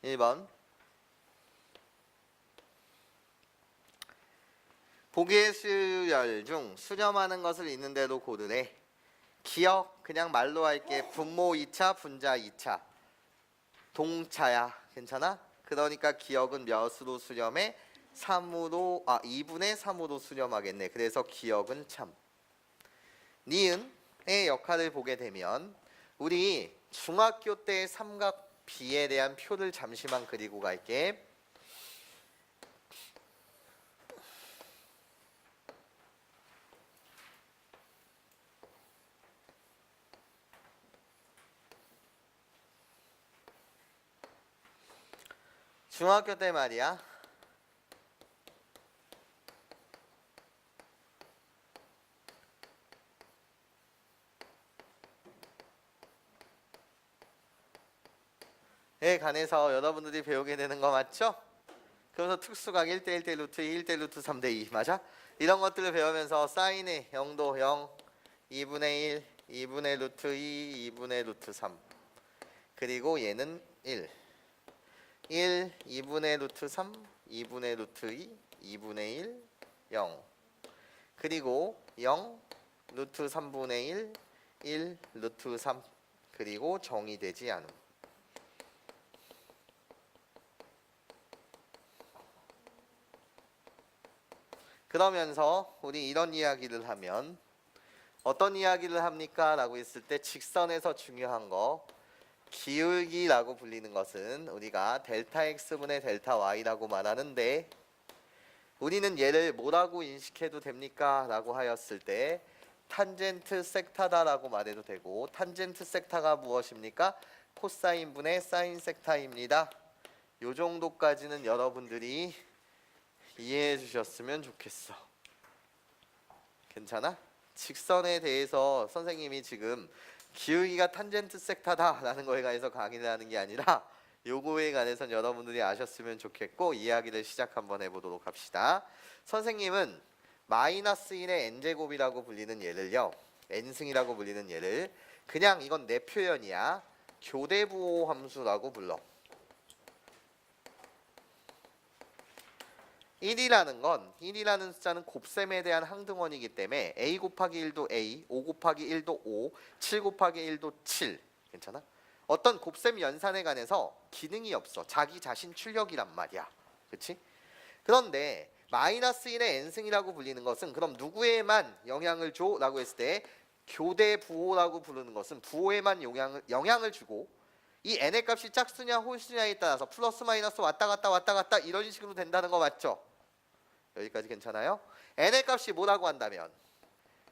일 번 보기의 수열 중 수렴하는 것을 있는 대로 고르래. 기억 그냥 말로 할게. 분모 2차 분자 2차 동차야. 괜찮아? 그러니까 기억은 몇으로 수렴해? 2분의 3으로 수렴하겠네. 그래서 기억은 참. 니은의 역할을 보게 되면 우리 중학교 때 삼각 B에 대한 표를 잠시만 그리고 갈게. 중학교 때 말이야. 에 관해서 여러분들이 배우게 되는 거 맞죠? 그래서 특수각 1대1 대 루트 2, 1대 루트 3대 2 맞아? 이런 것들을 배우면서 사인의 0도 0, 2분의 1, 2분의 루트 2, 2분의 루트 3 그리고 얘는 1, 2분의 루트 3, 2분의 루트 2, 2분의 1, 0 그리고 0, 루트 3분의 1, 1, 루트 3 그리고 정의되지 않음. 그러면서 우리 이런 이야기를 하면 어떤 이야기를 합니까? 라고 했을 때 직선에서 중요한 거 기울기라고 불리는 것은 우리가 델타 x분의 델타 y라고 말하는데 우리는 얘를 뭐라고 인식해도 됩니까? 라고 하였을 때 탄젠트 섹타다라고 말해도 되고 탄젠트 섹타가 무엇입니까? 코사인분의 사인 섹타입니다. 요 정도까지는 여러분들이 이해해 주셨으면 좋겠어. 괜찮아? 직선에 대해서 선생님이 지금 기울기가 탄젠트 섹타다라는 거에 관해서 강의를 하는 게 아니라 요거에 관해서는 여러분들이 아셨으면 좋겠고 이야기를 시작 한번 해보도록 합시다. 선생님은 마이너스 1의 n제곱이라고 불리는 얘를요. n승이라고 불리는 얘를 그냥 이건 내 표현이야. 교대부호 함수라고 불러. 1이라는 숫자는 곱셈에 대한 항등원이기 때문에 a 곱하기 1도 a, 5 곱하기 1도 5, 7 곱하기 1도 7 괜찮아? 어떤 곱셈 연산에 관해서 기능이 없어. 자기 자신 출력이란 말이야. 그렇지? 그런데 마이너스 1의 n승이라고 불리는 것은 그럼 누구에만 영향을 줘? 라고 했을 때 교대 부호라고 부르는 것은 부호에만 영향을 주고 이 n의 값이 짝수냐 홀수냐에 따라서 플러스 마이너스 왔다 갔다 이런 식으로 된다는 거 맞죠? 여기까지 괜찮아요? n의 값이 뭐라고 한다면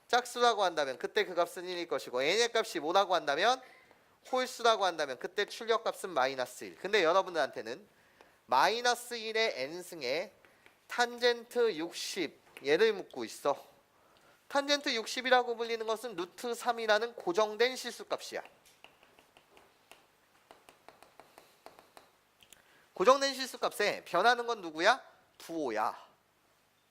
짝수라고 한다면 그때 그 값은 1일 것이고 n의 값이 뭐라고 한다면 홀수라고 한다면 그때 출력값은 마이너스 1. 근데 여러분들한테는 마이너스 1의 n승에 탄젠트 60 얘를 묻고 있어. 탄젠트 60이라고 불리는 것은 루트 3이라는 고정된 실수값이야. 고정된 실수값에 변하는 건 누구야? 부호야.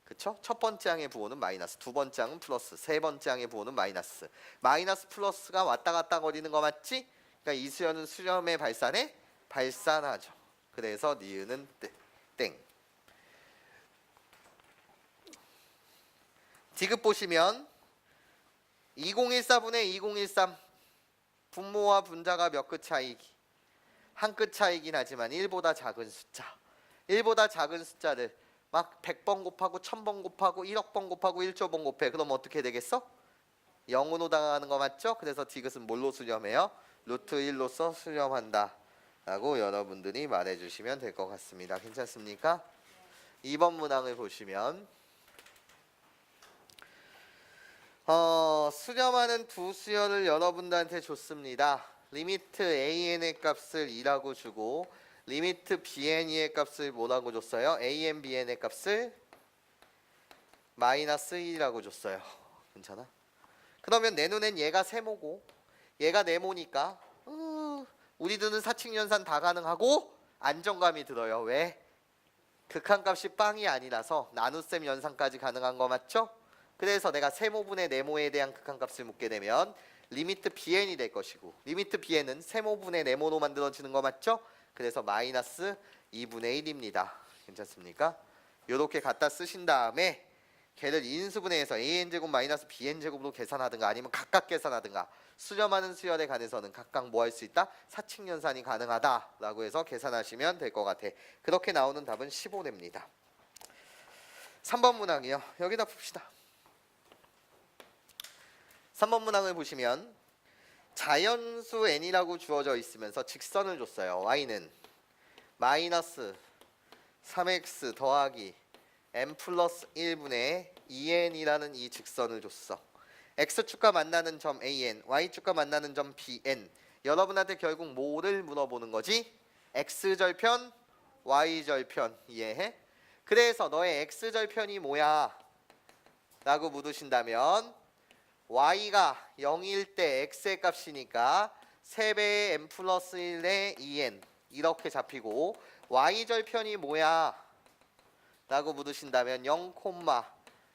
그쵸? 첫 번째 항의 부호는 마이너스, 두 번째 항은 플러스, 세 번째 항의 부호는 마이너스. 마이너스 플러스가 왔다 갔다 거리는 거 맞지? 그러니까 이 수열은 수렴의 발산에 발산하죠. 그래서 니은은 땡. 디귿 보시면 2014분의 2013 분모와 분자가 몇 끗 차이기? 한 끗 차이긴 하지만 1보다 작은 숫자. 1보다 작은 숫자를 막 100번 곱하고 1000번 곱하고 1억 번 곱하고 1조 번 곱해. 그럼 어떻게 되겠어? 0으로 당하는 거 맞죠? 그래서 디귿은 뭘로 수렴해요? 루트 1로서 수렴한다 라고 여러분들이 말해주시면 될 것 같습니다. 괜찮습니까? 2번 문항을 보시면 수렴하는 두 수열을 여러분들한테 줬습니다. 리미트 AN의 값을 2라고 주고 리미트 BN의 값을 뭐라고 줬어요? AN, BN의 값을 마이너스 1이라고 줬어요. 괜찮아? 그러면 내 눈엔 얘가 세모고 얘가 네모니까 우리들은 사칙연산 다 가능하고 안정감이 들어요. 왜? 극한값이 빵이 아니라서 나눗셈 연산까지 가능한 거 맞죠? 그래서 내가 세모분의 네모에 대한 극한값을 묻게 되면 리미트 BN이 될 것이고 리미트 BN은 세모분의 네모로 만들어지는 거 맞죠? 그래서 마이너스 2분의 1입니다. 괜찮습니까? 이렇게 갖다 쓰신 다음에 걔를 인수분해해서 AN제곱 마이너스 BN제곱으로 계산하든가 아니면 각각 계산하든가 수렴하는 수열에 관해서는 각각 뭐 할 수 있다? 사칙연산이 가능하다라고 해서 계산하시면 될 것 같아. 그렇게 나오는 답은 15됩니다. 3번 문항이요. 여기다 풉시다. 3번 문항을 보시면 자연수 n이라고 주어져 있으면서 직선을 줬어요. y는 마이너스 3x 더하기 n 플러스 1분의 2n이라는 이 직선을 줬어. x축과 만나는 점 an, y축과 만나는 점 bn. 여러분한테 결국 뭐를 물어보는 거지? x절편, y절편. 이해해? 그래서 너의 x절편이 뭐야? 라고 물으신다면 y가 0일 때 x의 값이니까 3배의 n 플러스 1의 2n 이렇게 잡히고 y절편이 뭐야? 라고 물으신다면 0,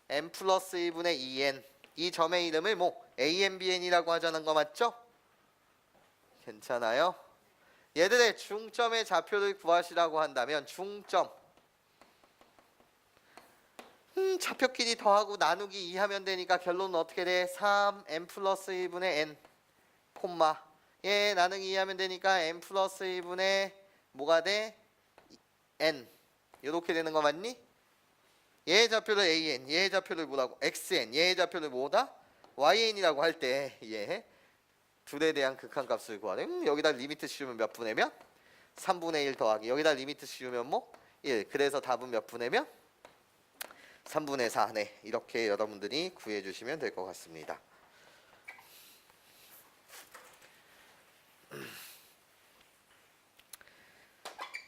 n 플러스 1분의 2n 이 점의 이름을 뭐 an, bn이라고 하자는 거 맞죠? 괜찮아요? 얘들의 중점의 좌표를 구하시라고 한다면 중점 좌표끼리 더하고 나누기 2 하면 되니까 결론은 어떻게 돼? 3n 플러스 1분의 n 콤마 얘 나누기 2 하면 되니까 n 플러스 1분의 뭐가 돼? n 이렇게 되는 거 맞니? 얘의 좌표를 an, 얘의 좌표를 뭐라고? xn, 얘의 좌표를 뭐다? yn이라고 할 때 얘 둘에 대한 극한값을 구하래. 여기다 리미트 씌우면 몇 분의 몇? 3분의 1 더하기 여기다 리미트 씌우면 뭐? 1. 그래서 답은 몇 분의 몇? 3분의 4. 네, 이렇게 여러분들이 구해주시면 될 것 같습니다.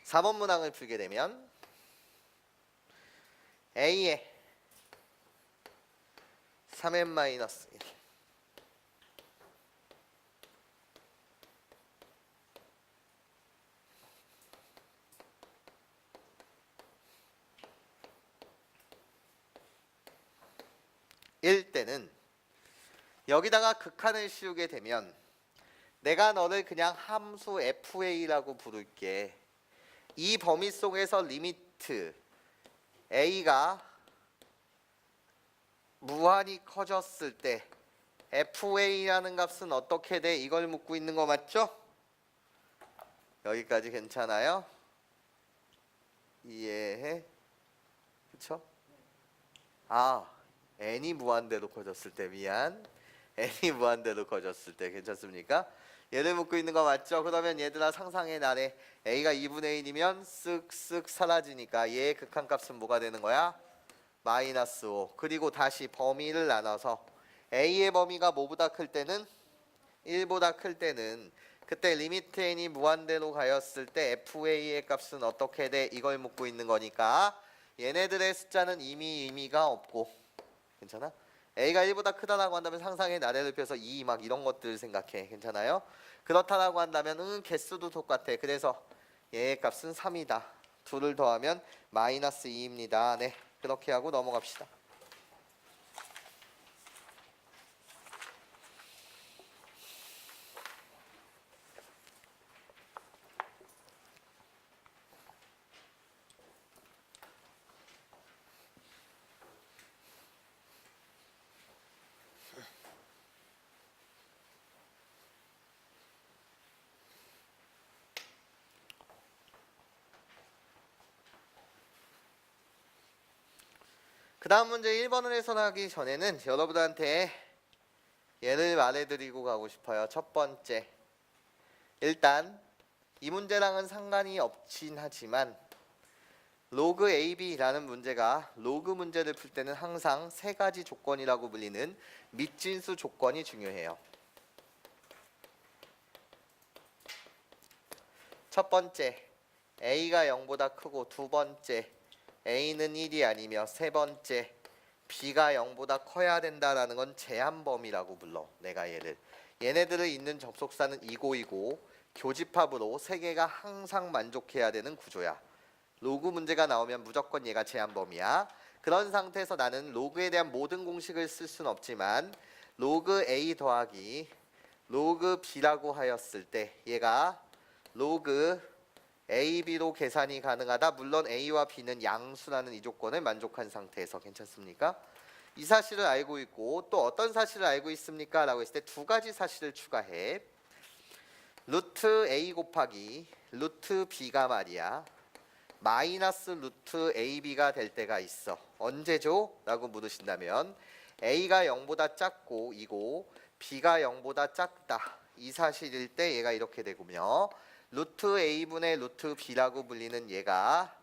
(4번) 문항을 풀게 되면 A에 3n-1 1 때는 여기다가 극한을 씌우게 되면 내가 너를 그냥 함수 fa라고 부를게. 이 범위 속에서 리미트 a가 무한히 커졌을 때 fa라는 값은 어떻게 돼? 이걸 묻고 있는 거 맞죠? 여기까지 괜찮아요? 이해해? 그쵸? n이 무한대로 커졌을 때 미안 n이 무한대로 커졌을 때 괜찮습니까? 얘를 묻고 있는 거 맞죠? 그러면 얘들아 상상의 나래 a가 2분의 1이면 쓱쓱 사라지니까 얘의 극한값은 뭐가 되는 거야? 마이너스 5. 그리고 다시 범위를 나눠서 a의 범위가 뭐보다 클 때는 1보다 클 때는 그때 리미트 n이 무한대로 가였을 때 fa의 값은 어떻게 돼? 이걸 묻고 있는 거니까 얘네들의 숫자는 이미 의미가 없고 괜찮아? A가 1보다 크다라고 한다면 상상의 나래를 펴서 2 막 이런 것들 생각해. 괜찮아요? 그렇다라고 한다면 개수도 똑같아. 그래서 얘의 값은 3이다. 둘을 더하면 마이너스 2입니다. 네, 그렇게 하고 넘어갑시다. 그 다음 문제 1번을 해설하기 전에는 여러분한테 예를 말해드리고 가고 싶어요. 첫 번째, 일단 이 문제랑은 상관이 없긴 하지만 로그 AB라는 문제가 로그 문제를 풀 때는 항상 세 가지 조건이라고 불리는 밑진수 조건이 중요해요. 첫 번째, A가 0보다 크고, 두 번째, A는 1이 아니며, 세 번째, B가 0보다 커야 된다라는 건 제한범위라고 불러. 내가 얘네들을 잇는 접속사는 이고이고 교집합으로 세 개가 항상 만족해야 되는 구조야. 로그 문제가 나오면 무조건 얘가 제한범위야. 그런 상태에서 나는 로그에 대한 모든 공식을 쓸 수는 없지만 로그 A 더하기 로그 B라고 하였을 때 얘가 로그 AB로 계산이 가능하다. 물론 A와 B는 양수라는 이 조건을 만족한 상태에서 괜찮습니까? 이 사실을 알고 있고 또 어떤 사실을 알고 있습니까? 라고 했을 때 두 가지 사실을 추가해. 루트 A 곱하기 루트 B가 말이야 마이너스 루트 AB가 될 때가 있어. 언제죠? 라고 물으신다면 A가 0보다 작고 이고 B가 0보다 작다. 이 사실일 때 얘가 이렇게 되고요. 루트 A분의 루트 B라고 불리는 얘가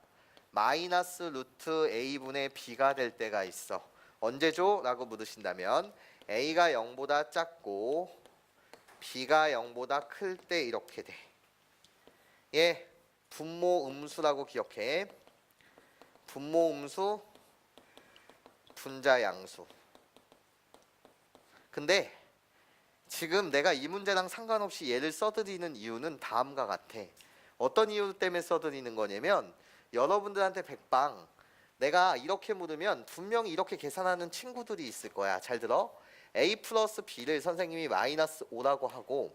마이너스 루트 A분의 B가 될 때가 있어. 언제죠? 라고 물으신다면 A가 0보다 작고 B가 0보다 클 때 이렇게 돼. 얘 분모 음수라고 기억해. 분모 음수, 분자 양수. 근데 지금 내가 이 문제랑 상관없이 얘를 써드리는 이유는 다음과 같아. 어떤 이유 때문에 써드리는 거냐면 여러분들한테 백방 내가 이렇게 물으면 분명히 이렇게 계산하는 친구들이 있을 거야. 잘 들어. A 플러스 B를 선생님이 마이너스 5라고 하고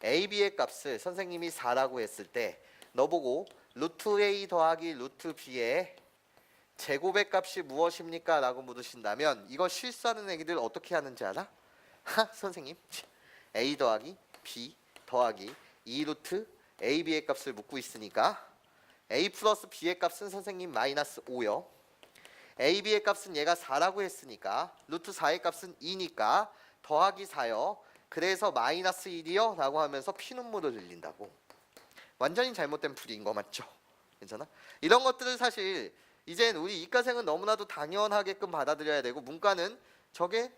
AB의 값을 선생님이 4라고 했을 때 너 보고 루트 A 더하기 루트 B의 제곱의 값이 무엇입니까? 라고 물으신다면 이거 실수하는 애기들 어떻게 하는지 알아? 선생님 A 더하기 B 더하기 2루트 AB의 값을 묻고 있으니까 A 플러스 B의 값은 선생님 마이너스 5요. AB의 값은 얘가 4라고 했으니까 루트 4의 값은 2니까 더하기 4요. 그래서 마이너스 1이요 라고 하면서 피눈물을 흘린다고. 완전히 잘못된 풀이인 거 맞죠? 괜찮아? 이런 것들을 사실 이젠 우리 이과생은 너무나도 당연하게끔 받아들여야 되고 문과는 저게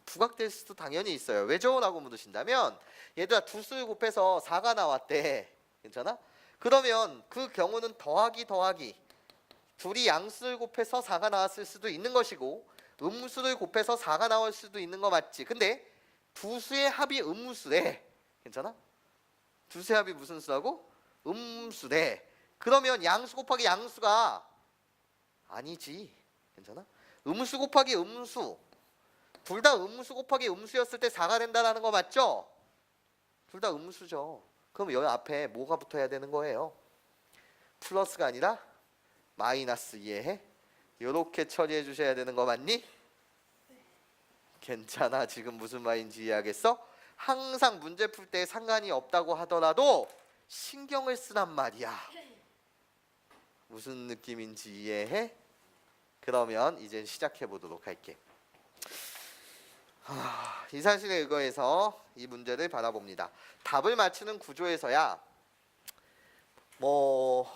부각될 수도 당연히 있어요. 왜죠? 라고 물으신다면 얘들아 두 수를 곱해서 4가 나왔대. 괜찮아? 그러면 그 경우는 더하기 둘이 양수를 곱해서 4가 나왔을 수도 있는 것이고 음수를 곱해서 4가 나올 수도 있는 거 맞지? 근데 두 수의 합이 음수래. 괜찮아? 두 수의 합이 무슨 수라고? 음수래. 그러면 양수 곱하기 양수가 아니지. 괜찮아? 음수 곱하기 음수 둘 다 음수 곱하기 음수였을 때 4가 된다는 거 맞죠? 둘 다 음수죠. 그럼 여기 앞에 뭐가 붙어야 되는 거예요? 플러스가 아니라 마이너스. 이해해? 이렇게 처리해 주셔야 되는 거 맞니? 괜찮아. 지금 무슨 말인지 이해하겠어? 항상 문제 풀 때 상관이 없다고 하더라도 신경을 쓰란 말이야. 무슨 느낌인지 이해해? 그러면 이제 시작해 보도록 할게. 이 사실에 의거해서 이 문제를 바라봅니다. 답을 맞추는 구조에서야 뭐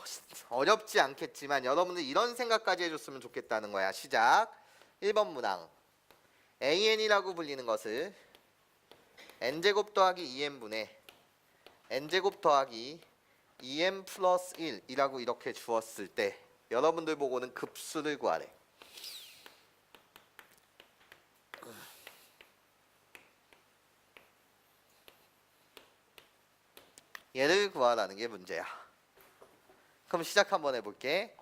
어렵지 않겠지만 여러분들 이런 생각까지 해줬으면 좋겠다는 거야. 시작. 1번 문항 AN이라고 불리는 것을 n제곱 더하기 2n분의 n제곱 더하기 2n 플러스 1이라고 이렇게 주었을 때 여러분들 보고는 급수를 구하래. 얘를 구하라는 게 문제야. 그럼 시작 한번 해볼게.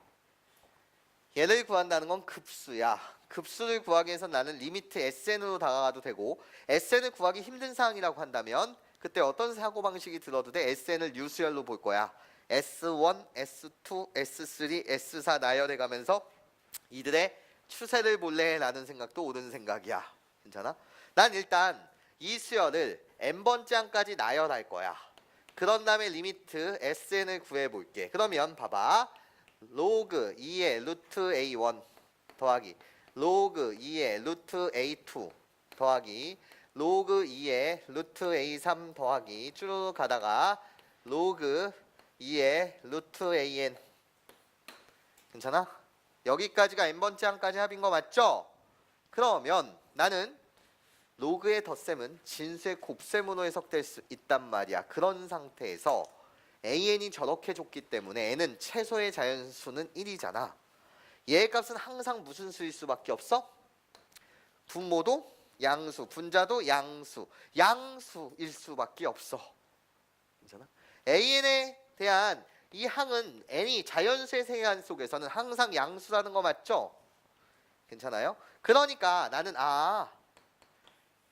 얘를 구한다는 건 급수야. 급수를 구하기 위해서 나는 리미트 SN으로 다가가도 되고, SN을 구하기 힘든 사항이라고 한다면 그때 어떤 사고방식이 들어도 돼? SN을 유수열로 볼 거야. S1, S2, S3, S4 나열해 가면서 이들의 추세를 볼래? 라는 생각도 옳은 생각이야. 괜찮아? 난 일단 이 수열을 n번째 항까지 나열할 거야. 그런 다음에 리미트 SN을 구해볼게. 그러면 봐봐. 로그 2의 루트 A1 더하기 로그 2의 루트 A2 더하기 로그 2의 루트 A3 더하기 쭉 가다가 로그 2의 루트 AN. 괜찮아? 여기까지가 n번째 항까지 합인 거 맞죠? 그러면 나는 로그의 덧셈은 진수의 곱셈으로 해석될 수 있단 말이야. 그런 상태에서 AN이 저렇게 줬기 때문에 N은 최소의 자연수는 1이잖아. 얘의 값은 항상 무슨 수일 수밖에 없어? 분모도 양수, 분자도 양수, 양수일 수밖에 없어. 괜찮아? AN에 대한 이 항은 N이 자연수의 세계관 속에서는 항상 양수라는 거 맞죠? 괜찮아요? 그러니까 나는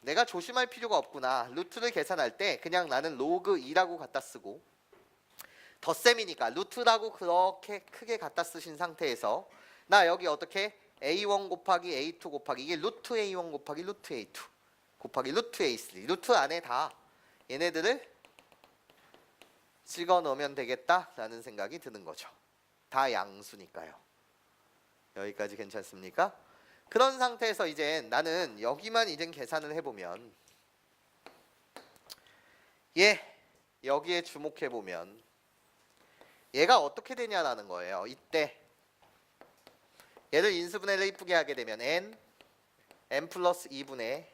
내가 조심할 필요가 없구나. 루트를 계산할 때 그냥 나는 로그 2라고 갖다 쓰고, 덧셈이니까 루트라고 그렇게 크게 갖다 쓰신 상태에서 나 여기 어떻게 A1 곱하기 A2 곱하기 이게 루트 A1 곱하기 루트 A2 곱하기 루트 A3 루트 안에 다 얘네들을 찍어 넣으면 되겠다라는 생각이 드는 거죠. 다 양수니까요. 여기까지 괜찮습니까? 그런 상태에서 이제 나는 여기만 이제 계산을 해보면 여기에 주목해보면 얘가 어떻게 되냐라는 거예요. 이때 얘를 인수분해를 이쁘게 하게 되면 n 플러스 2분의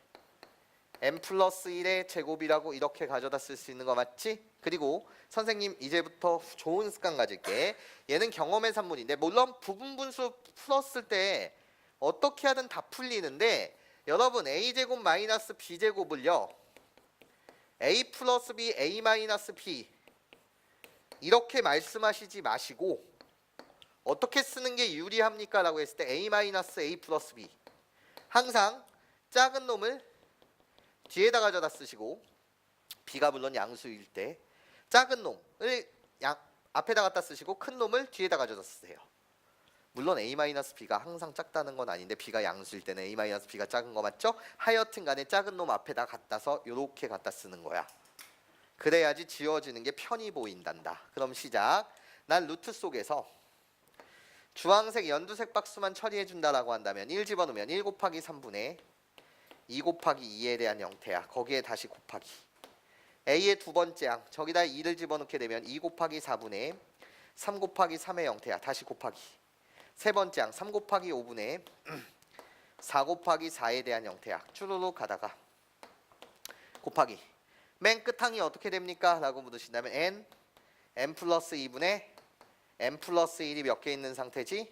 n 플러스 1의 제곱이라고 이렇게 가져다 쓸 수 있는 거 맞지? 그리고 선생님 이제부터 좋은 습관 가질게. 얘는 경험의 산문인데 물론 부분분수 풀었을 때 어떻게 하든 다 풀리는데 여러분 a제곱 마이너스 b제곱을요 a 플러스 b a 마이너스 b 이렇게 말씀하시지 마시고 어떻게 쓰는 게 유리합니까? 라고 했을 때 a 마이너스 a 플러스 b 항상 작은 놈을 뒤에다 가져다 쓰시고 b가 물론 양수일 때 작은 놈을 앞에다 갖다 쓰시고 큰 놈을 뒤에다 가져다 쓰세요. 물론 a-b가 항상 작다는 건 아닌데 b가 양수일 때는 a-b가 작은 거 맞죠? 하여튼 간에 작은 놈 앞에다 갖다서 요렇게 갖다 쓰는 거야. 그래야지 지워지는 게 편히 보인단다. 그럼 시작. 난 루트 속에서 주황색 연두색 박스만 처리해 준다라고 한다면 1 집어넣으면 1 곱하기 3분의 2 곱하기 2에 대한 형태야. 거기에 다시 곱하기 a의 두 번째 항 저기다 2를 집어넣게 되면 2 곱하기 4분의 3 곱하기 3의 형태야. 다시 곱하기 세 번째 항 3 곱하기 5분의 4 곱하기 4에 대한 형태야. 쭈루룩 가다가 곱하기 맨 끝항이 어떻게 됩니까? 라고 묻으신다면 n 플러스 2분의 n 플러스 1이 몇 개 있는 상태지?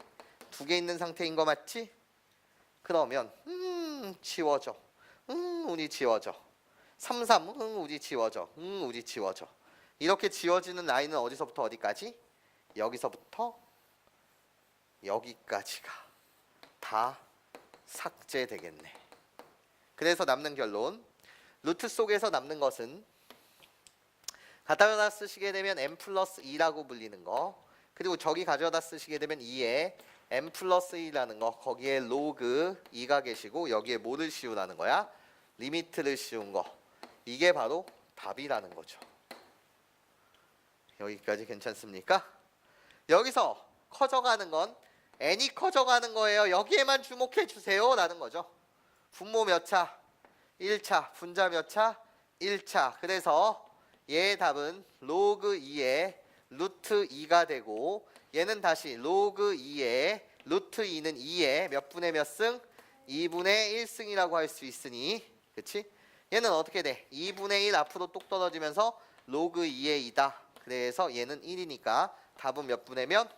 2개 있는 상태인 거 맞지? 그러면 지워져. 우리 지워져. 3, 3 우리 지워져. 우리 지워져. 이렇게 지워지는 라인은 어디서부터 어디까지? 여기서부터 여기까지가 다 삭제되겠네. 그래서 남는 결론 루트 속에서 남는 것은 갖다가 쓰시게 되면 n 플러스 2라고 불리는 거 그리고 저기 가져다 쓰시게 되면 2에 n 플러스 2라는 거 거기에 로그 2가 계시고 여기에 뭐를 씌우라는 거야? 리미트를 씌운 거 이게 바로 답이라는 거죠. 여기까지 괜찮습니까? 여기서 커져가는 건 n이 커져가는 거예요. 여기에만 주목해 주세요 라는 거죠. 분모 몇 차? 1차. 분자 몇 차? 1차. 그래서 얘의 답은 로그 2의 루트 2가 되고 얘는 다시 로그 2의 루트 2는 2의 몇 분의 몇 승? 2분의 1승이라고 할 수 있으니 그치? 얘는 어떻게 돼? 2분의 1 앞으로 똑 떨어지면서 로그 2의 2다. 그래서 얘는 1이니까 답은 몇 분의 몇?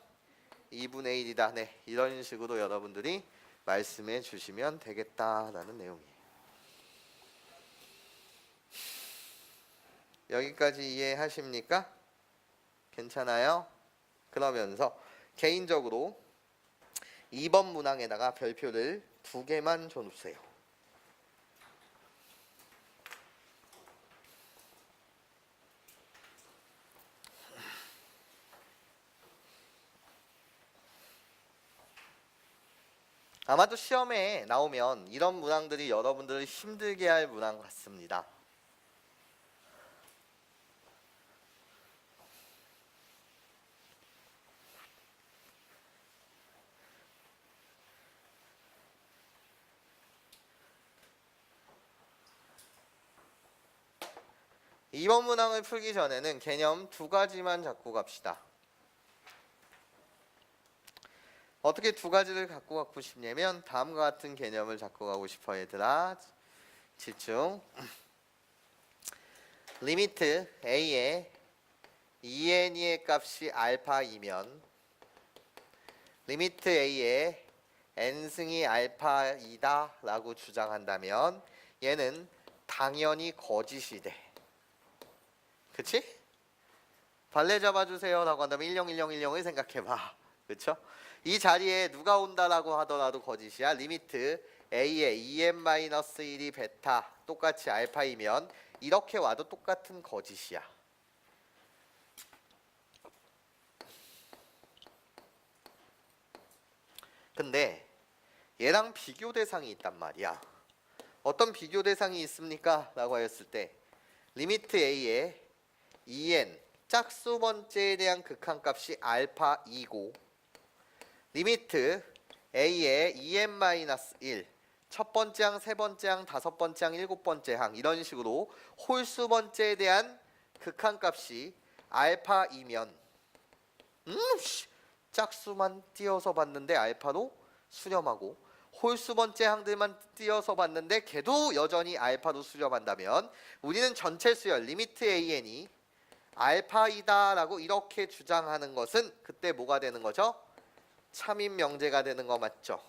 2분의 1이다. 네, 이런 식으로 여러분들이 말씀해 주시면 되겠다라는 내용이에요. 여기까지 이해하십니까? 괜찮아요? 그러면서 개인적으로 2번 문항에다가 별표를 2개만 줘놓으세요. 아마도 시험에 나오면 이런 문항들이 여러분들을 힘들게 할 문항 같습니다. 이번 문항을 풀기 전에는 개념 2가지만 잡고 갑시다. 어떻게 2가지를 갖고 가고 싶냐면 다음과 같은 개념을 잡고 가고 싶어 얘들아. 집중. 리미트 a의 en의 값이 알파이면 리미트 a의 n승이 알파이다 라고 주장한다면 얘는 당연히 거짓이 돼. 그치? 발레 잡아주세요 라고 한다면 101010을 생각해봐. 그쵸? 이 자리에 누가 온다라고 하더라도 거짓이야. 리미트 a의 en-1이 베타 똑같이 알파이면 이렇게 와도 똑같은 거짓이야. 근데 얘랑 비교 대상이 있단 말이야. 어떤 비교 대상이 있습니까? 라고 하였을 때 리미트 a의 en 짝수 번째에 대한 극한값이 알파 2고 리미트 a의 en-1 첫 번째 항, 세 번째 항, 다섯 번째 항, 일곱 번째 항 이런 식으로 홀수 번째에 대한 극한값이 알파이면 짝수만 띄어서 봤는데 알파로 수렴하고 홀수 번째 항들만 띄어서 봤는데 걔도 여전히 알파로 수렴한다면 우리는 전체 수열 리미트 an이 알파이다 라고 이렇게 주장하는 것은 그때 뭐가 되는 거죠? 참인 명제가 되는 거 맞죠?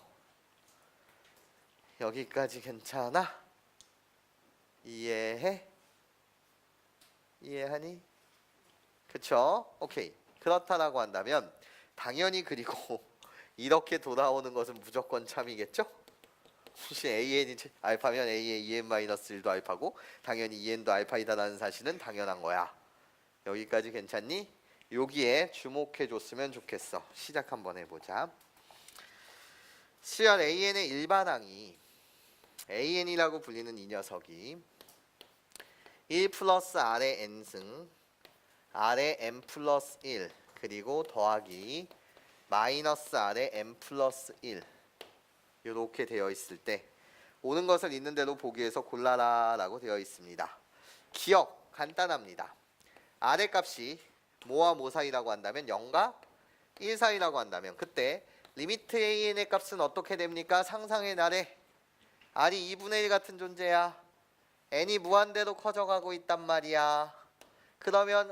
여기까지 괜찮아? 이해해? 이해하니? 그쵸? 오케이. 그렇다라고 한다면 당연히 그리고 이렇게 돌아오는 것은 무조건 참이겠죠? 혹시 AN이 알파면 A의 EN-1도 알파고 당연히 EN도 알파이다라는 사실은 당연한 거야. 여기까지 괜찮니? 여기에 주목해 줬으면 좋겠어. 시작 한번 해보자. 수열 AN의 일반항이 AN이라고 불리는 이 녀석이 1 플러스 R의 N승 R의 M 플러스 1 그리고 더하기 마이너스 R의 M 플러스 1 이렇게 되어 있을 때 오는 것을 있는 대로 보기에서 골라라 라고 되어 있습니다. 기억 간단합니다. R의 값이 뭐와 뭐 사이라고 한다면 0과 1 사이라고 한다면 그때 리미트 AN의 값은 어떻게 됩니까? 상상의 날에 R이 2분의 1 같은 존재야. N이 무한대로 커져가고 있단 말이야. 그러면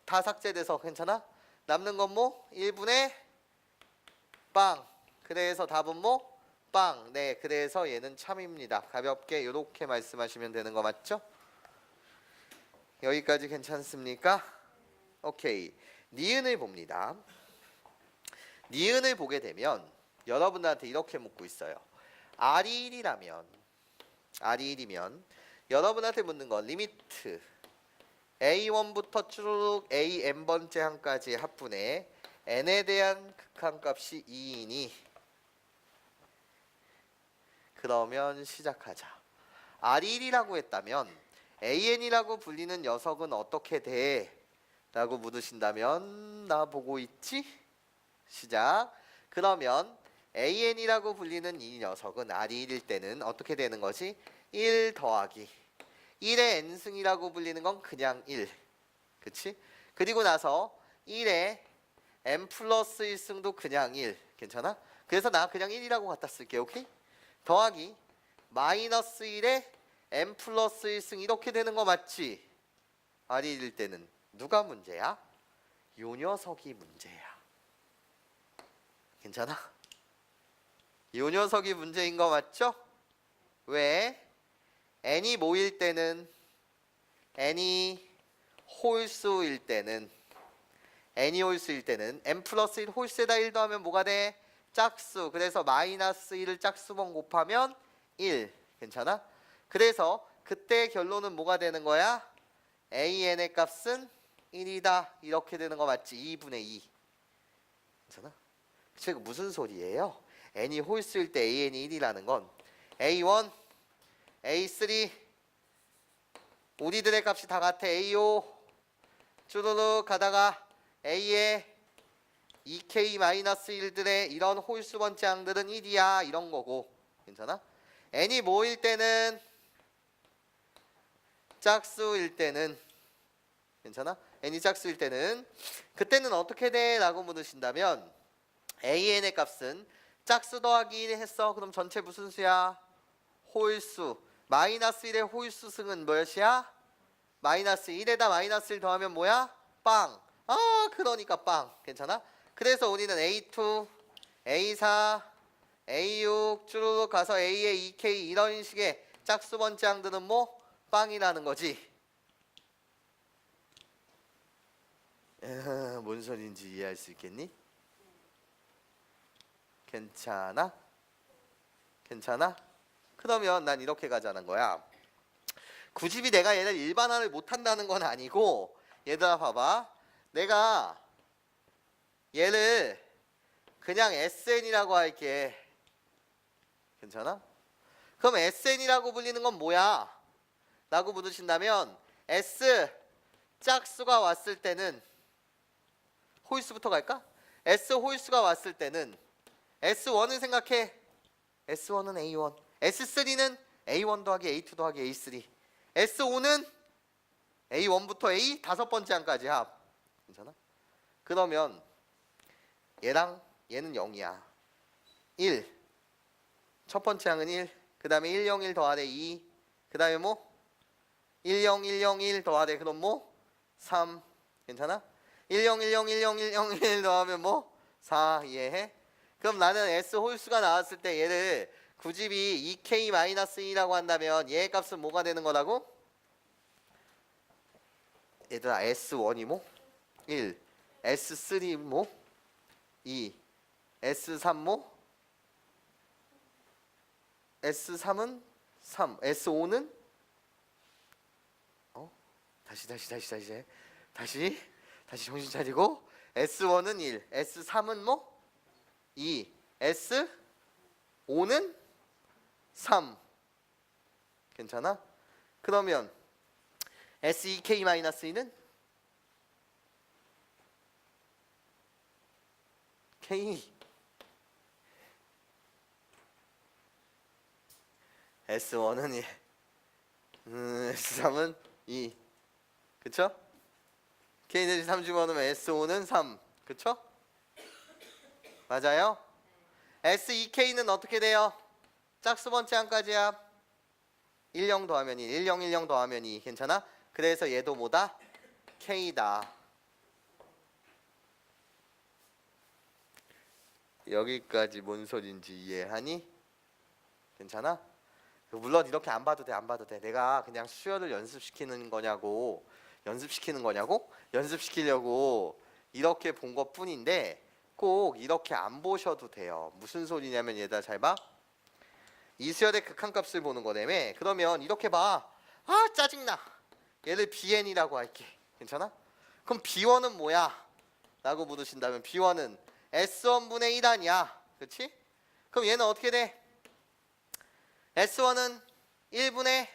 다 삭제돼서 괜찮아? 남는 건 뭐? 1분의 빵. 그래서 답은 뭐? 빵. 네, 그래서 얘는 참입니다. 가볍게 이렇게 말씀하시면 되는 거 맞죠? 여기까지 괜찮습니까? 오케이. 니은을 봅니다. 니은을 보게 되면 여러분들한테 이렇게 묻고 있어요. R이 1이면 여러분한테 묻는 건 리미트 A1부터 쭉 AN번째 항까지 합분해 N에 대한 극한값이 2이니 그러면 시작하자. R이 1이라고 했다면 AN이라고 불리는 녀석은 어떻게 돼? 라고 물으신다면 나 보고 있지? 시작. 그러면 AN이라고 불리는 이 녀석은 R이 1일 때는 어떻게 되는 것이 1 더하기 1의 n승이라고 불리는 건 그냥 1. 그치? 그리고 나서 1의 n 플러스 1승도 그냥 1. 괜찮아? 그래서 나 그냥 1이라고 갖다 쓸게. 오케이? 더하기 마이너스 1의 n 플러스 1승 이렇게 되는 거 맞지? R이 1일 때는 누가 문제야? 요 녀석이 문제야. 괜찮아? 요 녀석이 문제인 거 맞죠? 왜? n이 뭐일 때는 n이 홀수일 때는 n이 홀수일 때는 n 플러스 1 홀수에다 1 더하면 뭐가 돼? 짝수. 그래서 마이너스 1을 짝수번 곱하면 1. 괜찮아? 그래서 그때 결론은 뭐가 되는 거야? an의 값은 1이다. 이렇게 되는 거 맞지? 2분의 2. 괜찮아? 지금 무슨 소리예요? n이 홀수일 때 an이 1이라는 건 a1, a3 우리들의 값이 다 같아. a5 쭈루룩 가다가 a의 2k-1들의 이런 홀수번째 항들은 1이야 이런 거고. 괜찮아? n이 뭐일 때는 짝수일 때는 괜찮아? n이 짝수일 때는 그때는 어떻게 돼? 라고 물으신다면 an의 값은 짝수 더하기 1 했어. 그럼 전체 무슨 수야? 홀수. 마이너스 1의 홀수 승은 몇이야? 마이너스 1에다 마이너스 1 더하면 뭐야? 빵. 아 그러니까 빵. 괜찮아? 그래서 우리는 A2, A4, A6 쭈루룩 가서 A의 2K 이런 식의 짝수 번째 항들은 뭐? 빵이라는 거지. 뭔 소리인지 이해할 수 있겠니? 괜찮아? 괜찮아? 그러면 난 이렇게 가자는 거야. 굳이 내가 얘를 일반화를 못한다는 건 아니고 얘들아 봐봐. 내가 얘를 그냥 SN이라고 할게. 괜찮아? 그럼 SN이라고 불리는 건 뭐야? 라고 물으신다면 S 짝수가 왔을 때는 홀수부터 갈까? S 홀수가 왔을 때는 S1은 생각해. S1은 A1 S3는 A1 더하기 A2 더하기 A3 S5는 A1부터 A 다섯 번째 항까지 합. 괜찮아? 그러면 얘랑 얘는 0이야 1 첫 번째 항은 1 그 다음에 1, 0, 1 더하래 2 그 다음에 뭐? 1, 0, 1, 0, 1 더하래 그럼 뭐? 3 괜찮아? 1, 0, 1, 0, 1, 0, 1, 0, 1 더하면 뭐? 4 이해해? 그럼 나는 S 홀수가 나왔을 때 얘를 구집이 2K-2라고 한다면 얘의 값은 뭐가 되는 거라고? 얘들아 S1이 뭐? 1 S3 뭐? 2 S3 뭐? S3은 3 S5는? 다시 정신 차리고 S1은 1 S3은 뭐? 2 S5는 3 괜찮아? 그러면 S2K-2는? K S1은 1 S3은 2 그쵸? K-3 집어넣으면 S5는 3 그쵸? 맞아요? S2K는 어떻게 돼요? 짝수 번째 항까지 합 1, 0 더하면 1 1, 0, 1, 0 더하면 2 괜찮아? 그래서 얘도 뭐다? K다. 여기까지 뭔 소린지 이해하니? 괜찮아? 물론 이렇게 안 봐도 돼. 안 봐도 돼. 내가 그냥 수열을 연습시키는 거냐고 연습시키려고 이렇게 본 것뿐인데 꼭 이렇게 안 보셔도 돼요. 무슨 소리냐면 얘들아 잘 봐. 이수열의 극한값을 보는 거라며. 그러면 이렇게 봐. 아 짜증나. 얘를 BN이라고 할게. 괜찮아? 그럼 B1은 뭐야? 라고 물으신다면 B1은 S1분의 1 아니야. 그렇지? 그럼 얘는 어떻게 돼? S1은 1분의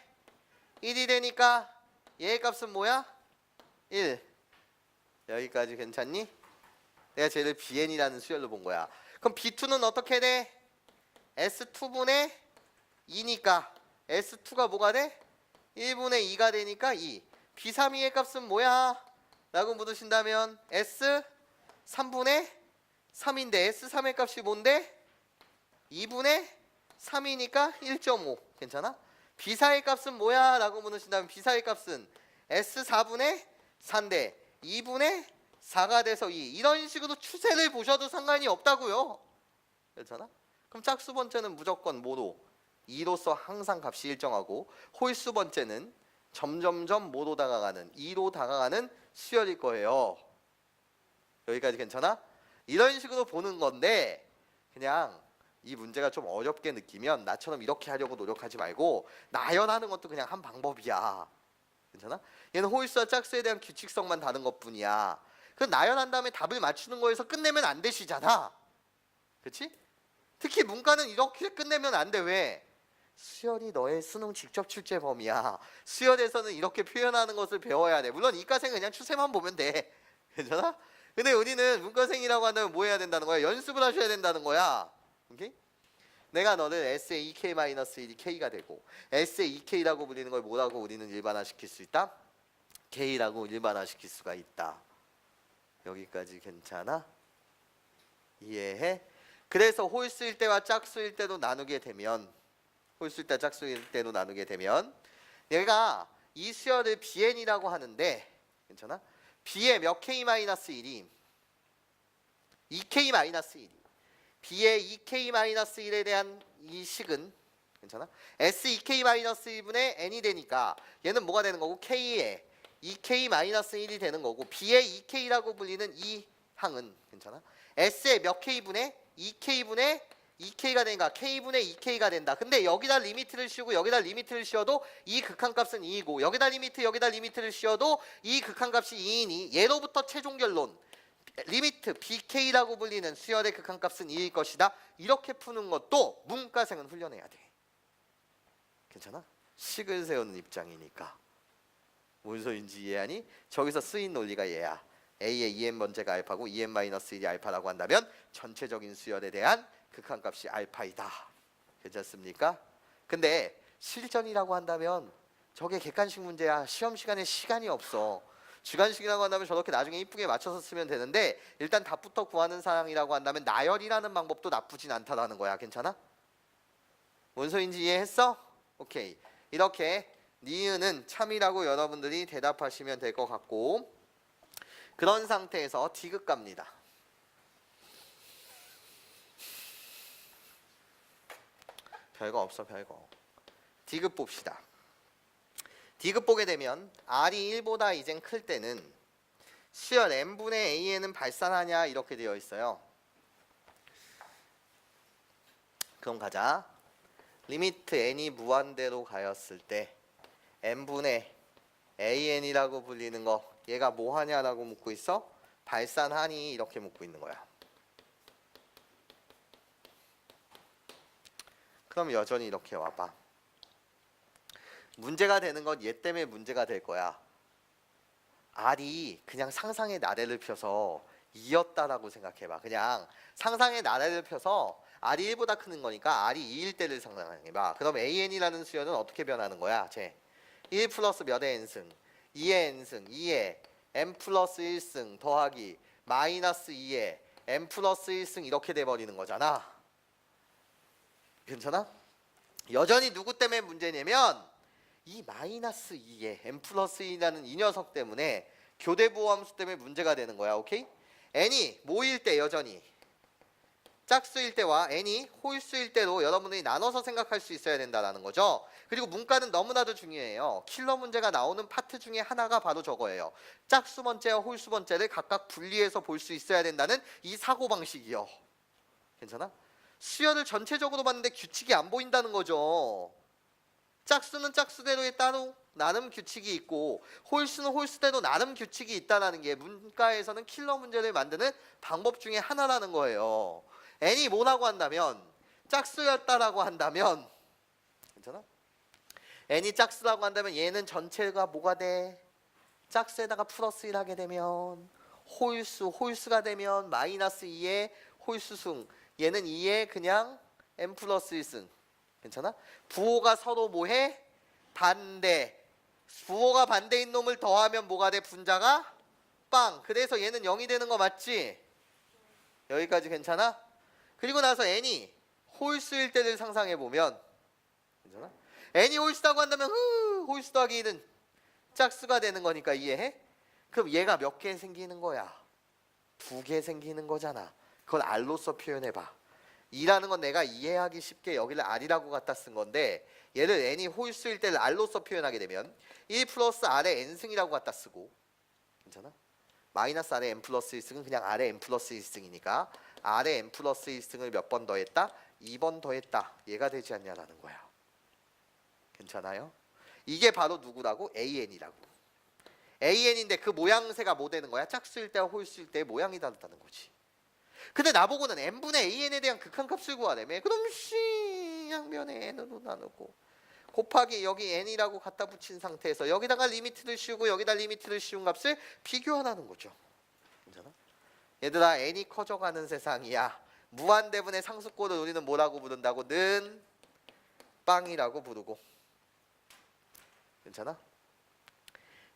1이 되니까 얘의 값은 뭐야? 1. 여기까지 괜찮니? 내가 쟤를 BN이라는 수열로 본 거야. 그럼 B2는 어떻게 돼? S2분의 2니까 S2가 뭐가 돼? 1분의 2가 되니까 2. B3의 값은 뭐야? 라고 물으신다면 S3분의 3인데 S3의 값이 뭔데? 2분의 3이니까 1.5 괜찮아? B4의 값은 뭐야? 라고 물으신다면 B4의 값은 S4분의 4인데 2분의 4가 돼서 2 이런 식으로 추세를 보셔도 상관이 없다고요. 괜찮아? 그럼 짝수 번째는 무조건 뭐로? 2로서 항상 값이 일정하고 홀수 번째는 점점점 뭐로 다가가는 2로 다가가는 수열일 거예요. 여기까지 괜찮아? 이런 식으로 보는 건데 그냥 이 문제가 좀 어렵게 느끼면 나처럼 이렇게 하려고 노력하지 말고 나열하는 것도 그냥 한 방법이야. 괜찮아? 얘는 홀수와 짝수에 대한 규칙성만 다른 것뿐이야. 그 나열한 다음에 답을 맞추는 거에서 끝내면 안 되시잖아. 그렇지? 특히 문과는 이렇게 끝내면 안 돼. 왜? 수열이 너의 수능 직접 출제 범위야. 수열에서는 이렇게 표현하는 것을 배워야 돼. 물론 이과생은 그냥 추세만 보면 돼. 괜찮아? 근데 우리는 문과생이라고 한다면 뭐 해야 된다는 거야? 연습을 하셔야 된다는 거야. 오케이? 내가 너를 S의 2K-1이 K가 되고 S의 2K라고 불리는 걸 뭐라고 우리는 일반화시킬 수 있다? K라고 일반화시킬 수가 있다. 여기까지 괜찮아? 이해해? 그래서 홀수일 때와 짝수일 때도 나누게 되면 홀수일 때 짝수일 때도 나누게 되면 얘가 이 수열을 BN이라고 하는데 괜찮아? B의 몇 K-1이 2K-1이 B의 2K-1에 대한 이 식은 괜찮아? S 2K-1분의 N이 되니까 얘는 뭐가 되는 거고 K의 2K-1이 되는 거고 B의 2K라고 불리는 이 항은 괜찮아? S의 몇 K분의 2K분의 2K가 되니까 K분의 2K가 된다. 근데 여기다 리미트를 씌우고 여기다 리미트를 씌워도 이 극한값은 2이고 여기다 리미트를 씌워도 이 극한값이 2이니 얘로부터 최종 결론 리미트 BK라고 불리는 수열의 극한값은 2일 것이다. 이렇게 푸는 것도 문과생은 훈련해야 돼. 괜찮아? 식을 세우는 입장이니까. 뭔 소린지 이해하니? 저기서 쓰인 논리가 얘야. A의 2n 번째가 알파고 2n-1이 알파라고 한다면 전체적인 수열에 대한 극한값이 알파이다. 괜찮습니까? 근데 실전이라고 한다면 저게 객관식 문제야. 시험 시간에 시간이 없어. 주관식이라고 한다면 저렇게 나중에 이쁘게 맞춰서 쓰면 되는데 일단 답부터 구하는 상황이라고 한다면 나열이라는 방법도 나쁘진 않다라는 거야. 괜찮아? 뭔 소린지 이해했어? 오케이. 이렇게 니은은 참이라고 여러분들이 대답하시면 될 것 같고 그런 상태에서 디귿 갑니다. 별거 없어 별거. 디귿 봅시다. 디귿 보게 되면 R이 1보다 이젠 클 때는 수열 n분의 a에는 발산하냐 이렇게 되어 있어요. 그럼 가자. 리미트 n이 무한대로 가였을 때 n분의 an이라고 불리는 거 얘가 뭐 하냐라고 묻고 있어? 발산하니 이렇게 묻고 있는 거야. 그럼 여전히 이렇게 와봐. 문제가 되는 건 얘 때문에 문제가 될 거야. R이 그냥 상상의 나래를 펴서 2였다라고 생각해봐. 그냥 상상의 나래를 펴서 R이 1보다 크는 거니까 R이 2일 때를 상상해봐. 그럼 AN이라는 수열은 어떻게 변하는 거야? 쟤 1 플러스 몇의 n승 2의 n승 2의 n 플러스 1승 더하기 마이너스 2의 n 플러스 1승 이렇게 돼버리는 거잖아. 괜찮아? 여전히 누구 때문에 문제냐면 이 마이너스 2의 n 플러스 2라는 이 녀석 때문에 교대보호함수 때문에 문제가 되는 거야. 오케이? n이 뭐일 때 여전히 짝수일 때와 n이 홀수일 때로 여러분들이 나눠서 생각할 수 있어야 된다는 거죠. 그리고 문과는 너무나도 중요해요. 킬러 문제가 나오는 파트 중에 하나가 바로 저거예요. 짝수 번째와 홀수 번째를 각각 분리해서 볼 수 있어야 된다는 이 사고방식이요. 괜찮아? 수열을 전체적으로 봤는데 규칙이 안 보인다는 거죠. 짝수는 짝수대로의 따로 나름 규칙이 있고 홀수는 홀수대로 나름 규칙이 있다는 게 문과에서는 킬러 문제를 만드는 방법 중에 하나라는 거예요. n이 뭐라고 한다면 짝수였다라고 한다면 괜찮아? n이 짝수라고 한다면 얘는 전체가 뭐가 돼? 짝수에다가 플러스 1 하게 되면 홀수가 되면 마이너스 2의 홀수승 얘는 2의 그냥 n 플러스 1승 괜찮아? 부호가 서로 뭐해? 반대. 부호가 반대인 놈을 더하면 뭐가 돼? 분자가 빵. 그래서 얘는 0이 되는 거 맞지? 여기까지 괜찮아? 그리고 나서 n이 홀수일 때를 상상해 보면 괜찮아? n이 홀수라고 한다면 홀수 더하기 1은 짝수가 되는 거니까 이해해? 그럼 얘가 몇 개 생기는 거야? 2개 생기는 거잖아. 그걸 r로서 표현해 봐. E라는 건 내가 이해하기 쉽게 여기를 R이라고 갖다 쓴 건데 얘를 N이 홀수일 때를 R로서 표현하게 되면 1 플러스 R의 N승이라고 갖다 쓰고 괜찮아? 마이너스 R의 N 플러스 1승은 그냥 R의 N 플러스 1승이니까 R의 N 플러스 1승을 몇 번 더했다? 2번 더했다. 얘가 되지 않냐라는 거야. 괜찮아요? 이게 바로 누구라고? AN이라고. AN인데 그 모양새가 뭐 되는 거야? 짝수일 때와 홀수일 때의 모양이 다르다는 거지. 근데 나보고는 n분의 an에 대한 극한값을 구하라며. 그럼 양면에 n으로 나누고 곱하기 여기 n이라고 갖다 붙인 상태에서 여기다가 리미트를 씌우고 여기다 리미트를 씌운 값을 비교하라는 거죠. 괜찮아? 얘들아 n이 커져가는 세상이야. 무한대분의 상수꼴을 우리는 뭐라고 부른다고? 는 빵이라고 부르고. 괜찮아?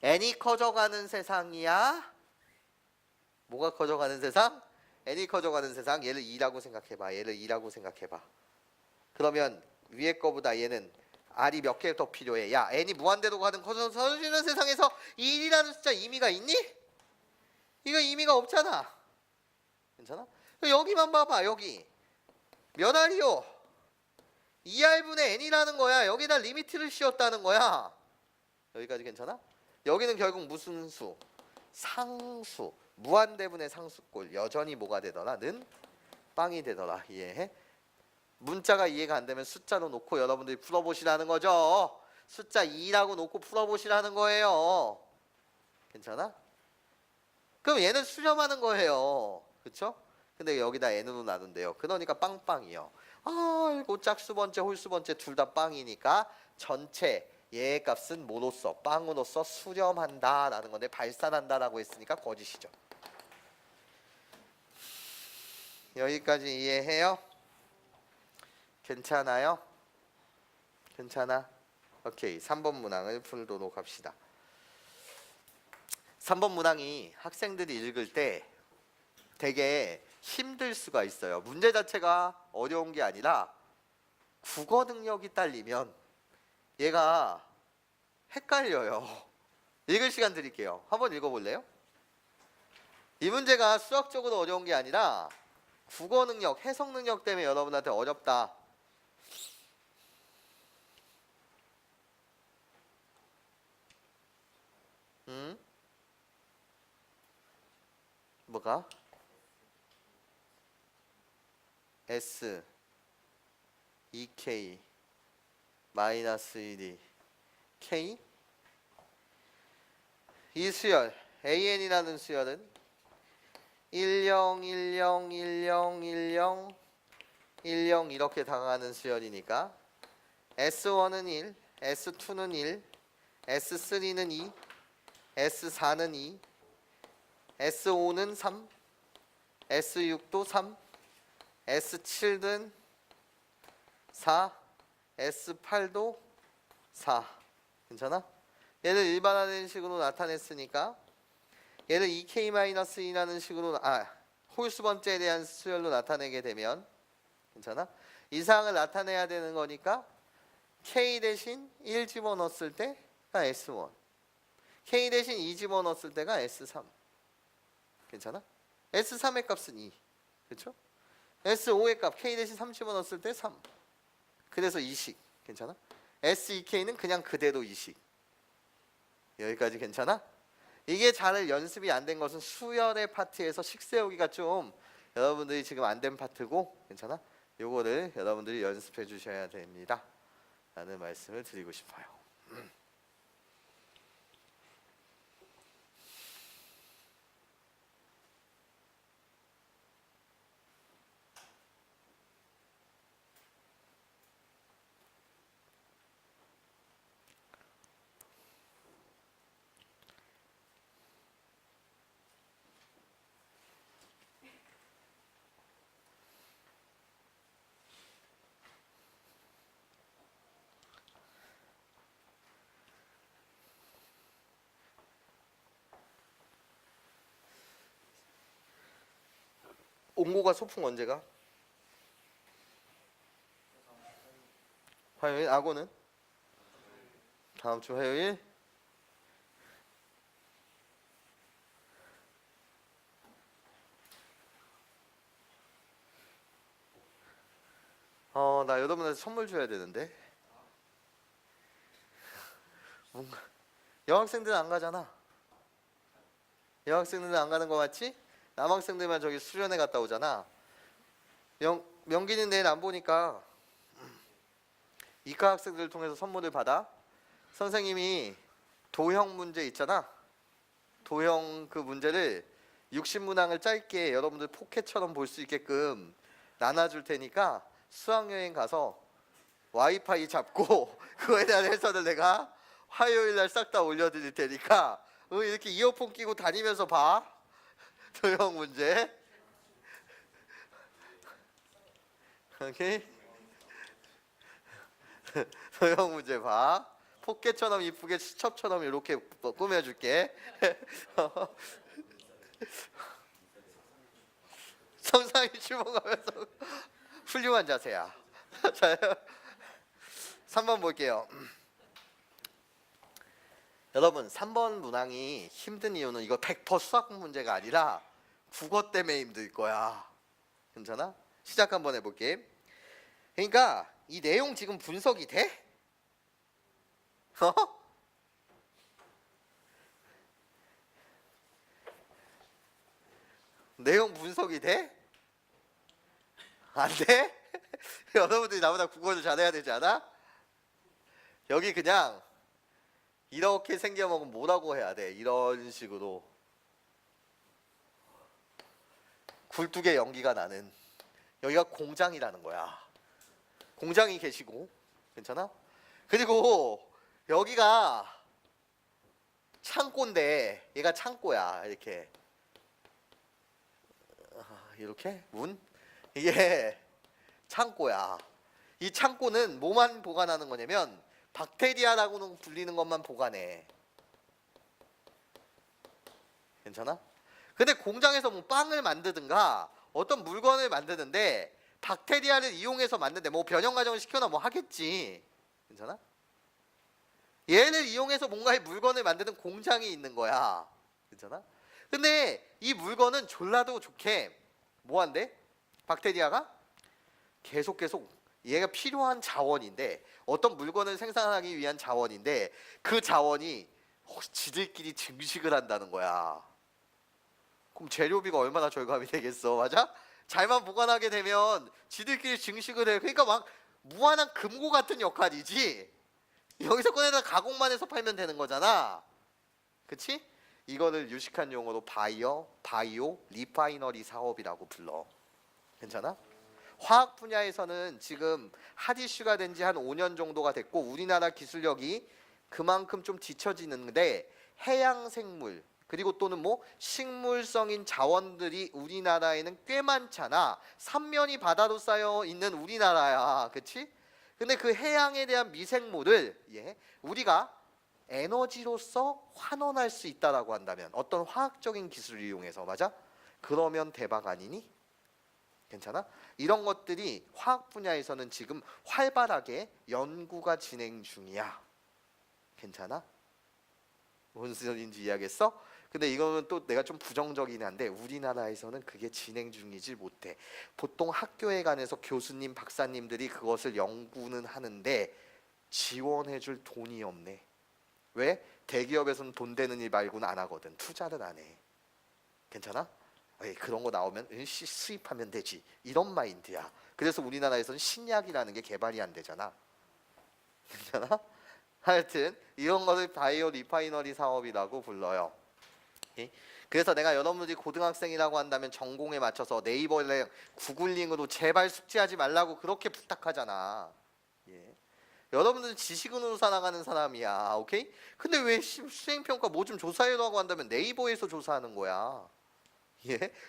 n이 커져가는 세상이야. 뭐가 커져가는 세상? n이 커져가는 세상. 얘를 2라고 생각해봐. 얘를 2라고 생각해봐. 그러면 위에 거보다 얘는 r이 몇 개 더 필요해? 야, n이 무한대로 가는 커져지는 세상에서 1이라는 숫자 의미가 있니? 이거 의미가 없잖아. 괜찮아? 여기만 봐봐. 여기 몇 r이요? 2r분의 n이라는 거야. 여기다 리미트를 씌웠다는 거야. 여기까지 괜찮아? 여기는 결국 무슨 수? 상수. 무한대분의 상수꼴. 여전히 뭐가 되더라? 는 빵이 되더라. 이해해? 문자가 이해가 안 되면 숫자로 놓고 여러분들이 풀어보시라는 거죠. 숫자 2라고 놓고 풀어보시라는 거예요. 괜찮아? 그럼 얘는 수렴하는 거예요. 그쵸? 근데 여기다 n으로 나눈대요. 그러니까 빵빵이요. 이거 짝수 번째 홀수 번째 둘 다 빵이니까 전체 얘의 값은 뭐로써? 빵으로써 수렴한다 라는 건데 발산한다 라고 했으니까 거짓이죠. 여기까지 이해해요? 괜찮아요? 괜찮아? 오케이. 3번 문항을 풀도록 합시다. 3번 문항이 학생들이 읽을 때 되게 힘들 수가 있어요. 문제 자체가 어려운 게 아니라 국어 능력이 딸리면 얘가 헷갈려요. 읽을 시간 드릴게요. 한번 읽어볼래요? 이 문제가 수학적으로 어려운 게 아니라 국어 능력, 해석 능력 때문에 여러분한테 어렵다. 뭐가? S 2K 마이너스 1이 K 이 수열 AN이라는 수열은 10, 10, 10, 10, 10 이렇게 다가가는 수열이니까 S1은 1, S2는 1, S3는 2, S4는 2, S5는 3, S6도 3, S7는 4, S8도 4. 괜찮아? 얘를 일반화된 식으로 나타냈으니까 얘를 2K-2라는 식으로 홀수 번째에 대한 수열로 나타내게 되면 괜찮아? 이 사항을 나타내야 되는 거니까 K 대신 1 집어넣었을 때가 S1, K 대신 2 집어넣었을 때가 S3. 괜찮아? S3의 값은 2. 그렇죠? S5의 값 K 대신 3 집어넣었을 때 3. 그래서 이식. 괜찮아? S2K는 그냥 그대로 이식. 여기까지 괜찮아? 이게 잘 연습이 안 된 것은 수열의 파트에서 식 세우기가 좀 여러분들이 지금 안 된 파트고 괜찮아? 요거를 여러분들이 연습해 주셔야 됩니다 라는 말씀을 드리고 싶어요. 옹고가 소풍 언제가? 화요일. 악어는? 다음 주 화요일. 나 여러분한테 선물 줘야 되는데. 뭔가 여학생들은 안 가잖아. 여학생들은 안 가는 거 맞지? 남학생들만 저기 수련회 갔다 오잖아. 명기는 내일 안 보니까 이과 학생들을 통해서 선물을 받아. 선생님이 도형 문제 있잖아. 도형 그 문제를 60문항을 짧게 여러분들 포켓처럼 볼 수 있게끔 나눠줄 테니까 수학여행 가서 와이파이 잡고 그거에 대한 해설을 내가 화요일 날 싹 다 올려드릴 테니까 이렇게 이어폰 끼고 다니면서 봐. 도형 문제. 오케이? 도형 문제 봐. 포켓처럼 이쁘게 수첩처럼 이렇게 꾸며줄게. 성상이 출범하면서 훌륭한 자세야. 자, 3번 볼게요. 여러분 3번 문항이 힘든 이유는 이거 100% 수학 문제가 아니라 국어 때문에 힘들 거야. 괜찮아? 시작 한번 해볼게. 그러니까 이 내용 지금 분석이 돼? 내용 분석이 돼? 안 돼? 여러분들이 나보다 국어를 잘해야 되지 않아? 여기 그냥 이렇게 생겨먹으면 뭐라고 해야 돼? 이런 식으로 굴뚝에 연기가 나는, 여기가 공장이라는 거야. 공장이 계시고, 괜찮아? 그리고 여기가 창고인데 얘가 창고야. 이렇게 문, 이게 창고야. 이 창고는 뭐만 보관하는 거냐면 박테리아라고 불리는 것만 보관해. 괜찮아? 근데 공장에서 뭐 빵을 만드든가 어떤 물건을 만드는데 박테리아를 이용해서 만드는데 뭐 변형 과정을 시켜나 뭐 하겠지. 괜찮아? 얘를 이용해서 뭔가의 물건을 만드는 공장이 있는 거야. 괜찮아? 근데 이 물건은 졸라도 좋게 뭐 한대? 박테리아가 계속 얘가 필요한 자원인데, 어떤 물건을 생산하기 위한 자원인데 그 자원이 지들끼리 증식을 한다는 거야. 그럼 재료비가 얼마나 절감이 되겠어. 맞아? 잘만 보관하게 되면 지들끼리 증식을 해. 그러니까 막 무한한 금고 같은 역할이지. 여기서 꺼내다 가공만 해서 팔면 되는 거잖아. 그치? 이거를 유식한 용어로 바이오 리파이너리 사업이라고 불러. 괜찮아? 화학 분야에서는 지금 핫 이슈가 된 지 한 5년 정도가 됐고 우리나라 기술력이 그만큼 좀 뒤처지는데, 해양 생물 그리고 또는 뭐 식물성인 자원들이 우리나라에는 꽤 많잖아. 삼면이 바다로 쌓여 있는 우리나라야. 그치? 근데 그 해양에 대한 미생물을 우리가 에너지로서 환원할 수 있다라고 한다면, 어떤 화학적인 기술을 이용해서, 맞아? 그러면 대박 아니니? 괜찮아? 이런 것들이 화학 분야에서는 지금 활발하게 연구가 진행 중이야. 괜찮아? 무슨 소리인지 이해하겠어? 근데 이거는 또 내가 좀 부정적이긴 한데 우리나라에서는 그게 진행 중이지 못해. 보통 학교에 관해서 교수님, 박사님들이 그것을 연구는 하는데 지원해줄 돈이 없네. 왜? 대기업에서는 돈 되는 일 말고는 안 하거든. 투자를 안 해. 괜찮아? 그런 거 나오면 수입하면 되지, 이런 마인드야. 그래서 우리나라에서는 신약이라는 게 개발이 안 되잖아. 괜찮아? 하여튼 이런 것을 바이오 리파이너리 사업이라고 불러요. 그래서 내가 여러분들이 고등학생이라고 한다면 전공에 맞춰서 네이버랑 구글링으로 제발 숙제하지 말라고 그렇게 부탁하잖아. 여러분들은 지식인으로 살아가는 사람이야. 오케이? 근데 왜 수행평가 뭐 좀 조사해라고 한다면 네이버에서 조사하는 거야.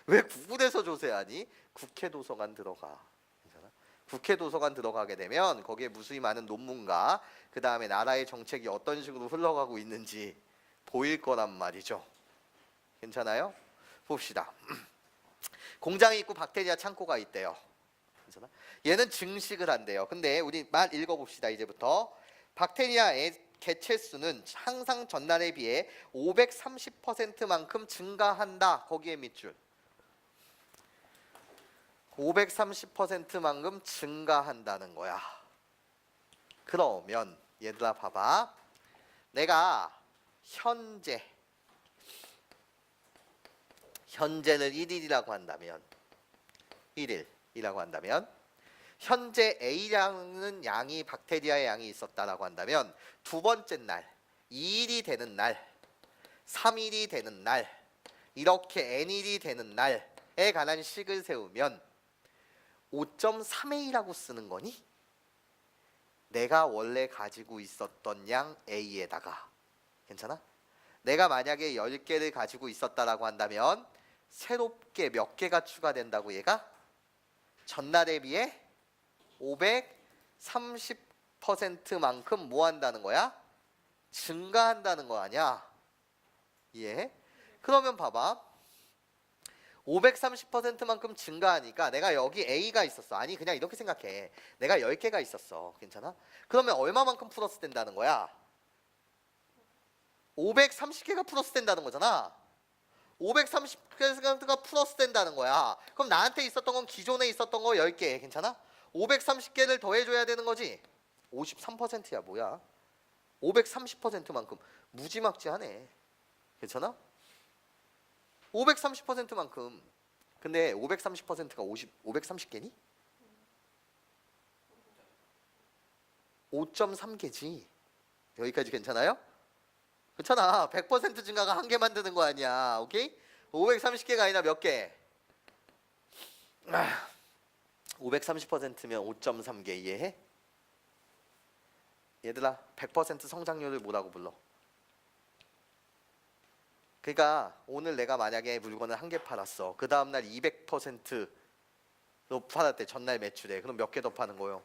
왜 구글에서 조사하니? 국회 도서관 들어가. 괜찮아? 국회 도서관 들어가게 되면 거기에 무수히 많은 논문과 그 다음에 나라의 정책이 어떤 식으로 흘러가고 있는지 보일 거란 말이죠. 괜찮아요? 봅시다. 공장이 있고 박테리아 창고가 있대요. 괜찮아? 얘는 증식을 한대요. 근데 우리 말 읽어봅시다. 이제부터 박테리아의 개체 수는 항상 전날에 비해 530%만큼 증가한다. 거기에 밑줄. 530%만큼 증가한다는 거야. 그러면 얘들아 봐봐. 내가 현재를 1일이라고 한다면 1일이라고 한다면 현재 A라는 양이 박테리아의 양이 있었다라고 한다면 두 번째 날 2일이 되는 날 3일이 되는 날 이렇게 N일이 되는 날에 관한 식을 세우면 5.3A라고 쓰는 거니? 내가 원래 가지고 있었던 양 A에다가 괜찮아? 내가 만약에 10개를 가지고 있었다라고 한다면 새롭게 몇 개가 추가된다고 얘가? 전날에 비해 530%만큼 뭐 한다는 거야? 증가한다는 거 아니야? 예? 그러면 봐봐. 530%만큼 증가하니까 내가 여기 A가 있었어. 아니 그냥 이렇게 생각해. 내가 10개가 있었어. 괜찮아? 그러면 얼마만큼 플러스 된다는 거야? 530개가 플러스 된다는 거잖아. 530개가 플러스 된다는 거야. 그럼 나한테 있었던 건 기존에 있었던 거 10개. 괜찮아? 530개를 더해줘야 되는 거지. 53%야 뭐야? 530%만큼 무지막지하네. 괜찮아? 530%만큼. 근데 530%가 530개니? 5.3개지. 여기까지 괜찮아요? 그렇잖아. 100% 증가가 한 개 만드는 거 아니야. 오케이? 530개가 아니라 몇 개? 530%면 5.3개 이해해? 얘들아 100% 성장률을 뭐라고 불러? 그러니까 오늘 내가 만약에 물건을 한 개 팔았어. 그 다음날 200%로 팔았대. 전날 매출에. 그럼 몇 개 더 파는 거요?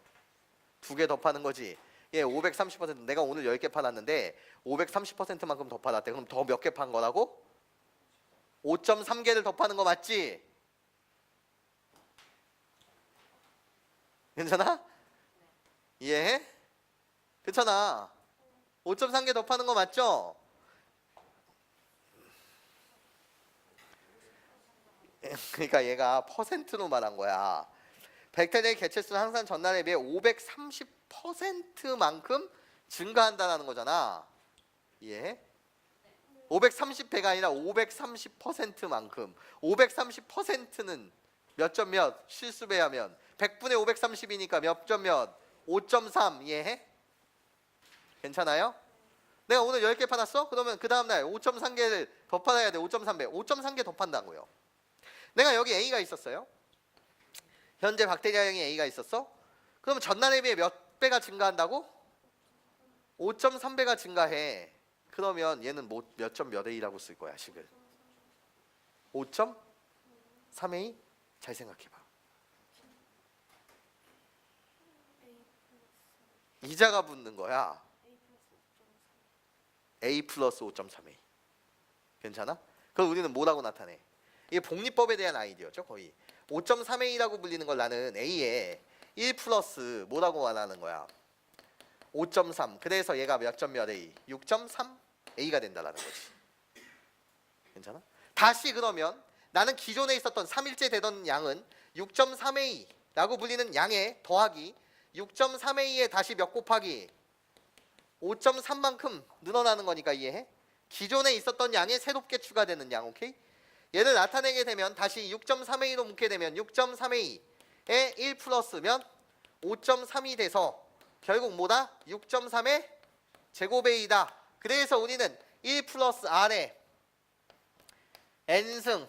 2개 더 파는 거지. 예, 530% 내가 오늘 10개 팔았는데 530%만큼 더 팔았대. 그럼 더 몇 개 판 거라고? 5.3개를 더 파는 거 맞지? 괜찮아? 이해해? 그렇잖아. 5.3개 더 파는 거 맞죠? 그러니까 얘가 퍼센트로 말한 거야. 백태리의 개체수는 항상 전날에 비해 530%만큼 증가한다는 거잖아. 이해해? 530배가 아니라 530%만큼. 530%는 몇 점 몇? 실수배하면 100분의 530이니까 몇 점 몇? 5.3. 이해해? 괜찮아요? 내가 오늘 10개 팔았어? 그러면 그 다음날 5.3개를 더 팔아야 돼. 5.3배. 5.3개 더 판다고요. 내가 여기 A가 있었어요. 현재 박테리아형이 A가 있었어. 그러면 전날에 비해 몇 배가 증가한다고? 5.3배가 증가해. 그러면 얘는 몇 점 몇 A라고 쓸 거야 식을? 5.3A? 잘 생각해봐. 이자가 붙는 거야. A 플러스 5.3A. 괜찮아? 그럼 우리는 뭐라고 나타내? 이게 복리법에 대한 아이디어죠 거의. 5.3A라고 불리는 걸 나는 A에 1 플러스 뭐라고 말하는 거야? 5.3. 그래서 얘가 몇 점 몇 A? 6.3A가 된다라는 거지. 괜찮아? 다시 그러면 나는 기존에 있었던 3일째 되던 양은 6.3A라고 불리는 양에 더하기 6.3A에 다시 몇 곱하기 5.3만큼 늘어나는 거니까 이해해? 기존에 있었던 양에 새롭게 추가되는 양. 오케이? 얘를 나타내게 되면 다시 6.3A로 묶게 되면 6.3A에 1 플러스면 5.3이 돼서 결국 뭐다? 6.3의 제곱 A다. 그래서 우리는 1 플러스 R에 N승,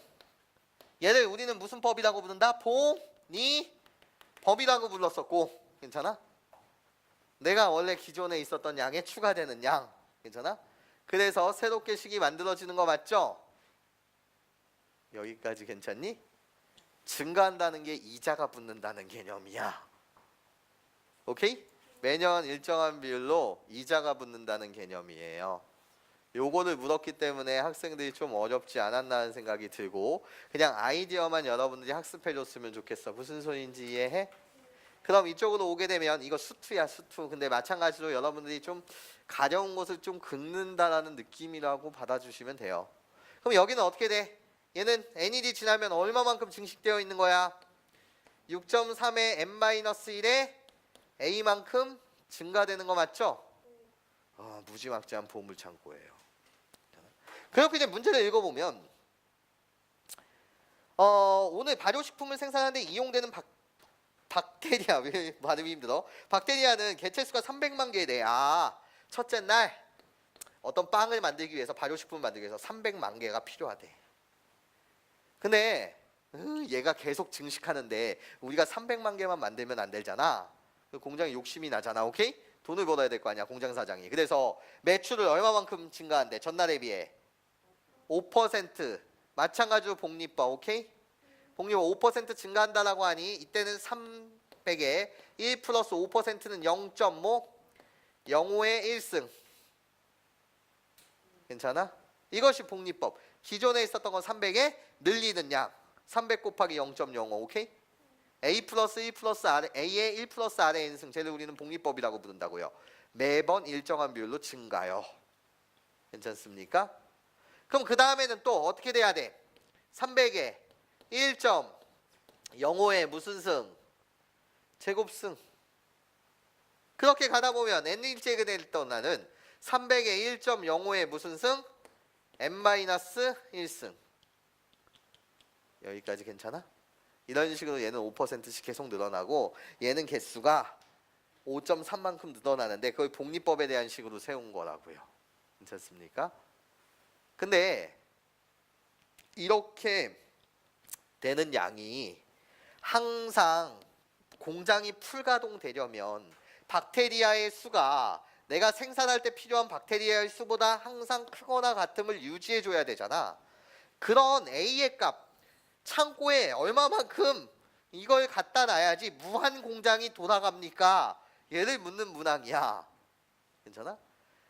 얘를 우리는 무슨 법이라고 부른다? 복리법이라고 불렀었고. 괜찮아? 내가 원래 기존에 있었던 양에 추가되는 양. 괜찮아? 그래서 새롭게 식이 만들어지는 거 맞죠? 여기까지 괜찮니? 증가한다는 게 이자가 붙는다는 개념이야. 오케이? 매년 일정한 비율로 이자가 붙는다는 개념이에요. 요거를 물었기 때문에 학생들이 좀 어렵지 않았나 하는 생각이 들고, 그냥 아이디어만 여러분들이 학습해 줬으면 좋겠어. 무슨 소리인지 이해해? 그럼 이쪽으로 오게 되면 이거 수투야 수투. 근데 마찬가지로 여러분들이 좀 가려운 것을 좀 긁는다라는 느낌이라고 받아주시면 돼요. 그럼 여기는 어떻게 돼? 얘는 NED 지나면 얼마만큼 증식되어 있는 거야? 6.3의 n-1에 a만큼 증가되는 거 맞죠? 무지막지한 보물 창고예요. 그렇게 이제 문제를 읽어보면 오늘 발효식품을 생산하는데 이용되는 박테리아 왜 발음이 힘들어? 박테리아는 개체수가 300만 개에 대해 첫째 날 어떤 빵을 만들기 위해서 발효식품을 만들기 위해서 300만 개가 필요하대. 근데 얘가 계속 증식하는데 우리가 300만 개만 만들면 안 되잖아. 그 공장에 욕심이 나잖아. 오케이? 돈을 벌어야 될 거 아니야 공장 사장이. 그래서 매출을 얼마만큼 증가한대? 전날에 비해 5%. 마찬가지로 복리법. 오케이? 복리법 5% 증가한다라고 하니 이때는 300에 1 플러스 5%는 0.5 0.5의 1승. 괜찮아? 이것이 복리법. 기존에 있었던 건 300에 늘리는 양. 300 곱하기 0.05. 오케이? A 플러스 1 플러스 R, A의 1 플러스 R의 n승. 쟤를 우리는 복리법이라고 부른다고요. 매번 일정한 비율로 증가요. 괜찮습니까? 그럼 그 다음에는 또 어떻게 돼야 돼? 300에 1.05의 무슨 승? 제곱승. 그렇게 가다 보면 n일제가 될 떠나는 300에 1.05의 무슨 승? n-1승. 여기까지 괜찮아? 이런 식으로 얘는 5%씩 계속 늘어나고 얘는 개수가 5.3만큼 늘어나는데 그걸 복리법에 대한 식으로 세운 거라고요. 괜찮습니까? 근데 이렇게 되는 양이 항상 공장이 풀가동되려면 박테리아의 수가 내가 생산할 때 필요한 박테리아의 수보다 항상 크거나 같음을 유지해 줘야 되잖아. 그런 A의 값 창고에 얼마만큼 이걸 갖다 놔야지 무한 공장이 돌아갑니까? 얘를 묻는 문항이야. 괜찮아?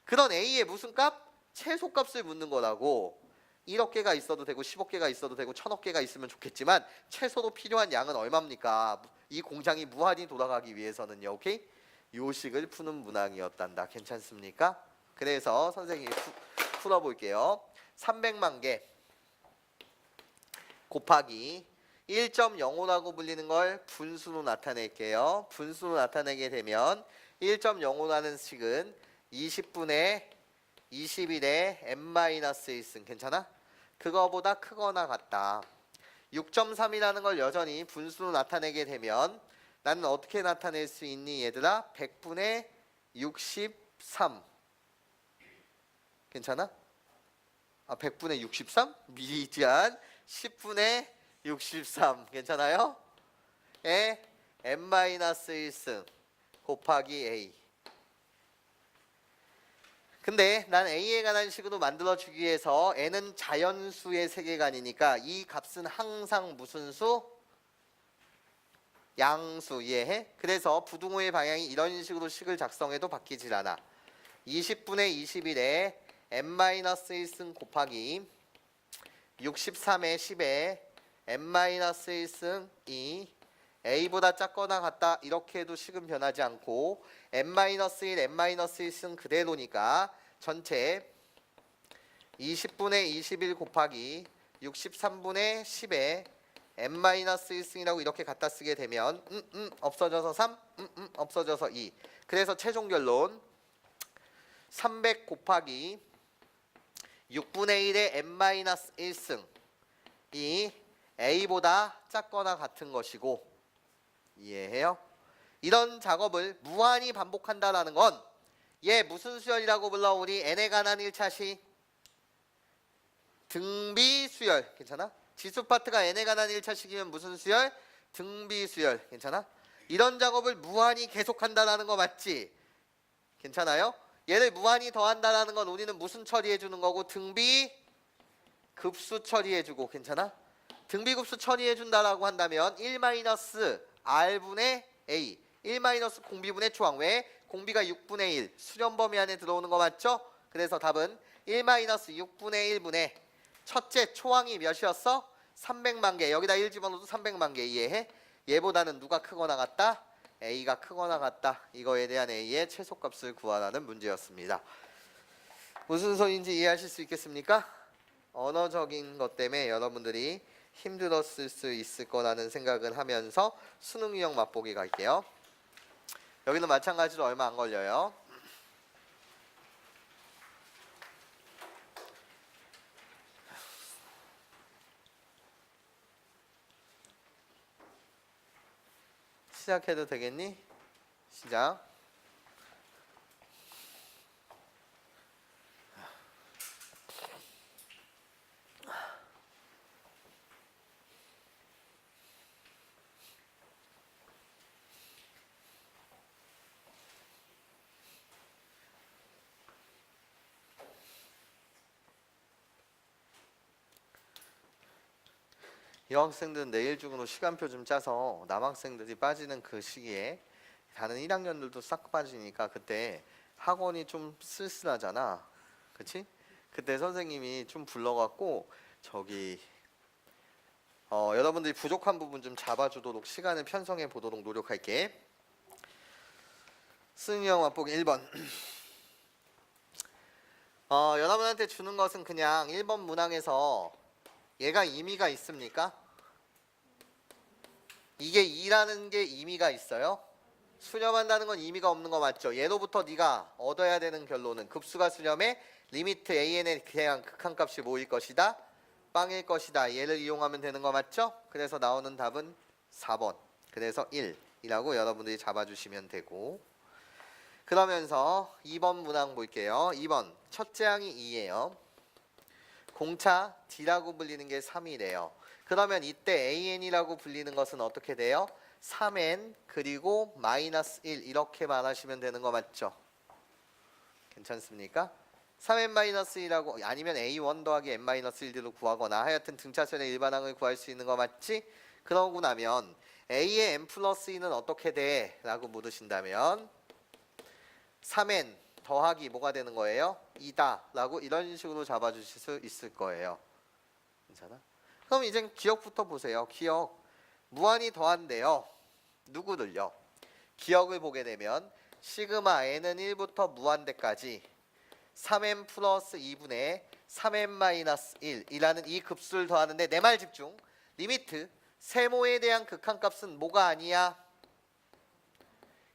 그런 A의 무슨 값? 최소값을 묻는 거라고. 1억 개가 있어도 되고 10억 개가 있어도 되고 1000억 개가 있으면 좋겠지만 최소로 필요한 양은 얼마입니까? 이 공장이 무한히 돌아가기 위해서는요. 오케이? 요식을 푸는 문항이었단다. 괜찮습니까? 그래서 선생님이 풀어볼게요. 300만 개 곱하기 1.05라고 불리는 걸 분수로 나타낼게요. 분수로 나타내게 되면 1.05라는 식은 20분의 21의 n-1승. 괜찮아? 그거보다 크거나 같다. 6.3이라는 걸 여전히 분수로 나타내게 되면 나는 어떻게 나타낼 수 있니 얘들아? 100분의 63. 괜찮아? 100분의 63? 미지한 10분의 63. 괜찮아요? 에 n-1승 곱하기 a. 근데 난 A에 관한 식으로 만들어주기 위해서 n은 자연수의 세계관이니까 이 값은 항상 무슨 수? 양수. 이해해? 그래서 부등호의 방향이 이런 식으로 식을 작성해도 바뀌질 않아. 20분의 21에 n-1승 곱하기 63의 10에 n-1승 2 a보다 작거나 같다 이렇게 해도 식은 변하지 않고 n-1 n-1승 그대로니까 전체 20분의 21 곱하기 63분의 10에 n-1승이라고 이렇게 갖다 쓰게 되면 없어져서 3 없어져서 2. 그래서 최종 결론 300 곱하기 6분의 1의 n-1승 이 a보다 작거나 같은 것이고. 이해해요? 이런 작업을 무한히 반복한다라는 건 얘 무슨 수열이라고 불러? 우리 n에 관한 1차시 등비수열. 괜찮아? 지수 파트가 n에 관한 1차식이면 무슨 수열? 등비수열. 괜찮아? 이런 작업을 무한히 계속한다라는 거 맞지? 괜찮아요? 얘를 무한히 더한다라는 건 우리는 무슨 처리해 주는 거고? 등비급수 처리해 주고. 괜찮아? 등비급수 처리해 준다라고 한다면 1-r분의 a 1-공비분의 초항. 왜? 공비가 6분의 1 수렴 범위 안에 들어오는 거 맞죠? 그래서 답은 1-6분의 1분의 첫째 초항이 몇이었어? 300만 개. 여기다 1 집어넣어도 300만 개. 이해해? 얘보다는 누가 크거나 같다? a가 크거나 같다. 이거에 대한 a의 최소값을 구하라는 문제였습니다. 무슨 소리인지 이해하실 수 있겠습니까? 언어적인 것 때문에 여러분들이 힘들었을 수 있을 거라는 생각을 하면서 수능 유형 맛보기 갈게요. 여기는 마찬가지로 얼마 안 걸려요. 시작해도 되겠니? 시작. 여학생들은 내일 중으로 시간표 좀 짜서 남학생들이 빠지는 그 시기에 다른 1학년들도 싹 빠지니까 그때 학원이 좀 쓸쓸하잖아. 그치? 그때 선생님이 좀 불러갖고 저기 여러분들이 부족한 부분 좀 잡아주도록 시간을 편성해 보도록 노력할게. 수능형 맛보기 1번. 여러분한테 주는 것은 그냥 1번 문항에서 얘가 의미가 있습니까? 이게 2라는 게 의미가 있어요? 수렴한다는 건 의미가 없는 거 맞죠? 예로부터 네가 얻어야 되는 결론은 급수가 수렴해 리미트 an에 대한 극한값이 뭐일 것이다? 빵일 것이다. 얘를 이용하면 되는 거 맞죠? 그래서 나오는 답은 4번. 그래서 1이라고 여러분들이 잡아주시면 되고, 그러면서 2번 문항 볼게요. 2번 첫째 항이 2예요. 공차 D라고 불리는 게 3이래요. 그러면 이때 AN이라고 불리는 것은 어떻게 돼요? 3N 그리고 마이너스 1 이렇게 말하시면 되는 거 맞죠? 괜찮습니까? 3N 마이너스 1이라고 아니면 A1 더하기 N 마이너스 1D로 구하거나 하여튼 등차선의 일반항을 구할 수 있는 거 맞지? 그러고 나면 A의 N 플러스 2는 어떻게 돼? 라고 물으신다면 3N 더하기 뭐가 되는 거예요? 2다 라고 이런 식으로 잡아주실 수 있을 거예요. 괜찮아? 그럼 이제 기억부터 보세요. 기억. 무한히 더한대요. 누구를요? 기억을 보게 되면 시그마 n은 1부터 무한대까지 3n 플러스 2분의 3n 마이너스 1이라는 이 급수를 더하는데 내 말 집중. 리미트 세모에 대한 극한값은 뭐가 아니야?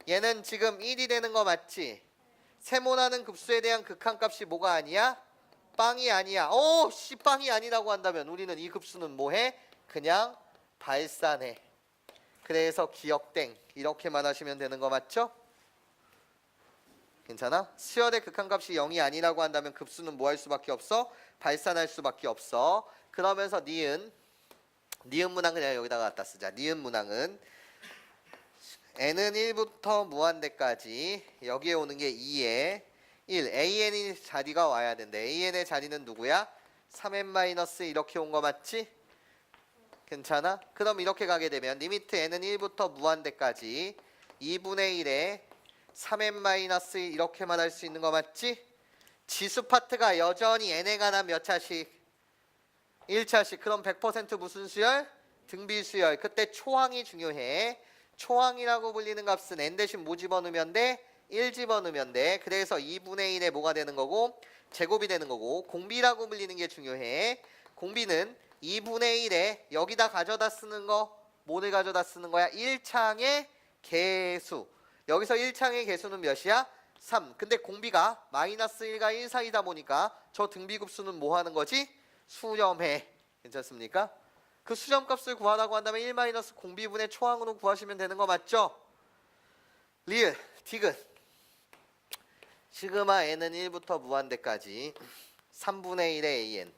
얘는 지금 1이 되는 거 맞지? 세모라는 급수에 대한 극한값이 뭐가 아니야? 빵이 아니야. 빵이 아니라고 한다면 우리는 이 급수는 뭐해? 그냥 발산해. 그래서 기억땡 이렇게만 하시면 되는 거 맞죠? 괜찮아? 수열의 극한값이 0이 아니라고 한다면 급수는 뭐 할 수밖에 없어? 발산할 수밖에 없어. 그러면서 니은 문항 그냥 여기다가 갖다 쓰자. 니은 문항은 n은 1부터 무한대까지 여기에 오는 게 2에 1 an의 자리가 와야 된대. an의 자리는 누구야? 3n-1 이렇게 온 거 맞지? 괜찮아? 그럼 이렇게 가게 되면 리미트 n은 1부터 무한대까지 2분의 1에 3n-1 이렇게만 할 수 있는 거 맞지? 지수 파트가 여전히 n에 관한 몇 차씩? 1차씩. 그럼 100% 무슨 수열? 등비수열. 그때 초항이 중요해. 초항이라고 불리는 값은 n 대신 뭐 집어넣으면 돼? 1 집어넣으면 돼. 그래서 2분의 1에 뭐가 되는 거고? 제곱이 되는 거고. 공비라고 불리는 게 중요해. 공비는 2분의 1에 여기다 가져다 쓰는 거 뭐를 가져다 쓰는 거야? 1창의 개수. 여기서 1창의 개수는 몇이야? 3. 근데 공비가 마이너스 1과 1 사이다 보니까 저 등비급수는 뭐 하는 거지? 수렴해. 괜찮습니까? 그 수렴값을 구하라고 한다면 1 마이너스 공비분의 초항으로 구하시면 되는 거 맞죠? 리을, 디귿. 시그마 n은 1부터 무한대까지 3분의 1의 an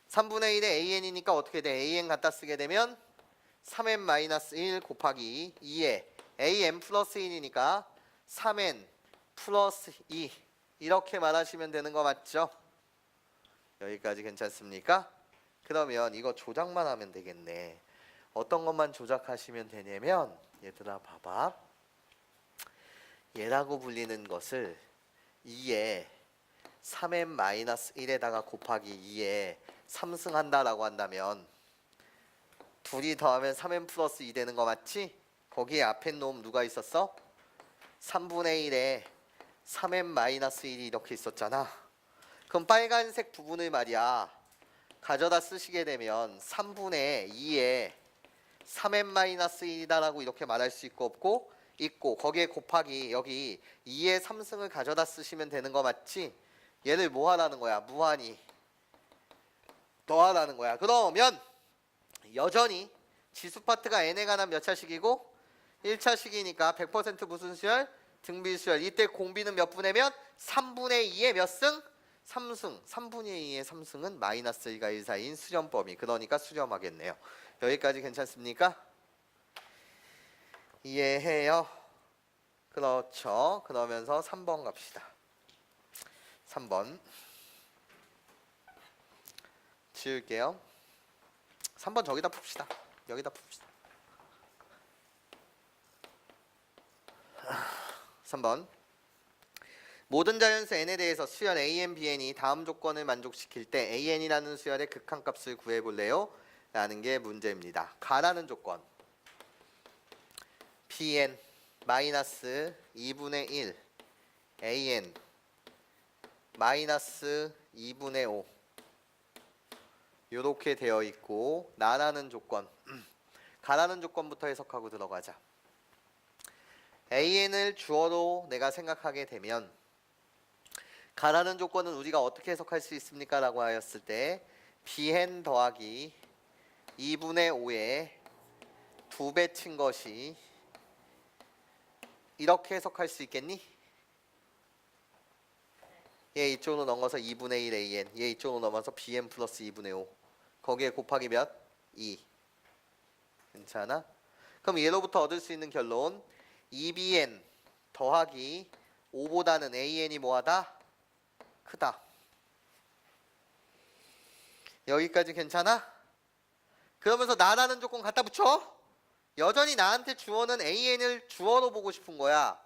3분의 1의 an이니까 어떻게 돼? an 갖다 쓰게 되면 3n-1 곱하기 2에 an 플러스 1이니까 3n 플러스 2 이렇게 말하시면 되는 거 맞죠? 여기까지 괜찮습니까? 그러면 이거 조작만 하면 되겠네. 어떤 것만 조작하시면 되냐면 얘들아 봐봐. 얘라고 불리는 것을 2에 3n-1에다가 곱하기 2에 3승한다라고 한다면 둘이 더하면 3n 플러스 2 되는 거 맞지? 거기에 앞에 놈 누가 있었어? 3분의 1에 3n-1이 이렇게 있었잖아. 그럼 빨간색 부분을 말이야 가져다 쓰시게 되면 3분의 2에 3n-1이다라고 이렇게 말할 수 있고 없고 있고 거기에 곱하기 여기 2의 3승을 가져다 쓰시면 되는 거 맞지? 얘를 뭐 하라는 거야? 무한히 더하라는 거야. 그러면 여전히 지수 파트가 n에 관한 몇 차식이고 1차식이니까 100% 무슨 수열? 등비수열. 이때 공비는 몇 분의면 3분의 2의 몇 승? 3승. 3분의 2의 3승은 마이너스 1과 1 사이인 수렴범위. 그러니까 수렴하겠네요. 여기까지 괜찮습니까? 이해해요? 그렇죠. 그러면서 3번 갑시다. 3번 지울게요. 3번 저기다 풉시다. 여기다 풉시다. 3번 모든 자연수 n에 대해서 수열 an, bn이 다음 조건을 만족시킬 때 an이라는 수열의 극한값을 구해볼래요? 라는 게 문제입니다. 가라는 조건 bn 마이너스 2분의 1 an 마이너스 2분의 5 이렇게 되어 있고 나라는 조건 가라는 조건부터 해석하고 들어가자. an을 주어로 내가 생각하게 되면 가라는 조건은 우리가 어떻게 해석할 수 있습니까? 라고 하였을 때 bn 더하기 2분의 5에 2배 친 것이 이렇게 해석할 수 있겠니? 얘 이쪽으로 넘어서 2분의 1 an 얘 이쪽으로 넘어서 bn 플러스 2분의 5 거기에 곱하기 몇? 2 괜찮아? 그럼 얘로부터 얻을 수 있는 결론 2bn 더하기 5보다는 an이 뭐하다? 크다. 여기까지 괜찮아? 그러면서 나라는 조건 갖다 붙여. 여전히 나한테 주어는 an을 주어로 보고 싶은 거야.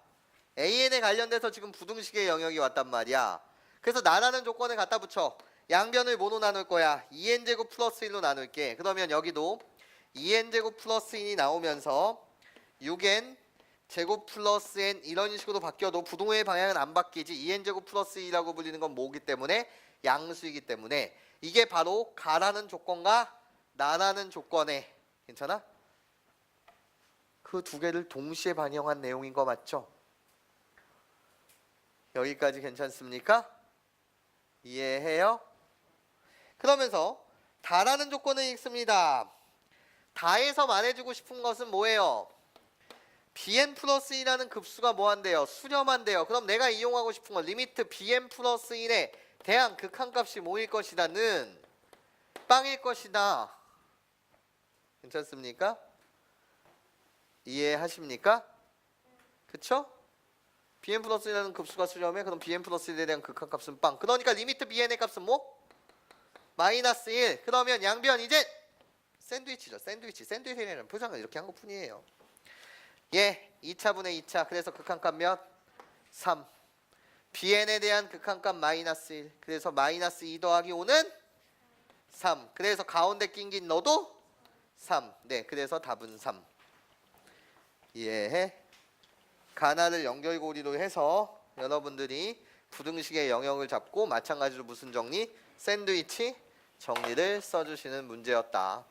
an에 관련돼서 지금 부등식의 영역이 왔단 말이야. 그래서 나라는 조건을 갖다 붙여. 양변을 뭐로 나눌 거야? 2n제곱 플러스 1로 나눌게. 그러면 여기도 2n제곱 플러스 1이 나오면서 6n 제곱 플러스 n 이런 식으로 바뀌어도 부동의 방향은 안 바뀌지. 2n제곱 플러스 2라고 불리는 건 뭐기 때문에? 양수이기 때문에 이게 바로 가라는 조건과 나라는 조건에 괜찮아? 그 두 개를 동시에 반영한 내용인 거 맞죠? 여기까지 괜찮습니까? 이해해요? 그러면서 다라는 조건은 읽습니다. 다에서 말해주고 싶은 것은 뭐예요? bn 플러스 1이라는 급수가 뭐한대요? 수렴한대요. 그럼 내가 이용하고 싶은 건 리미트 bn 플러스 1에 대한 극한값이 뭐일 것이다는 빵일 것이다. 괜찮습니까? 이해하십니까? 그쵸? bn 플러스 1이라는 급수가 수렴해. 그럼 bn 플러스 1에 대한 극한값은 빵. 그러니까 리미트 bn의 값은 뭐? 마이너스 1. 그러면 양변 이제 샌드위치죠. 샌드위치라는 표상을 이렇게 한 것뿐이에요. 예, 2차분의 2차. 그래서 극한값 몇? 3. bn에 대한 극한값 마이너스 1. 그래서 마이너스 2 더하기 5는 3. 그래서 가운데 낀 너도 3. 네, 그래서 답은 3. 이해해? 가나를 연결고리로 해서 여러분들이 부등식의 영역을 잡고 마찬가지로 무슨 정리? 샌드위치 정리를 써주시는 문제였다.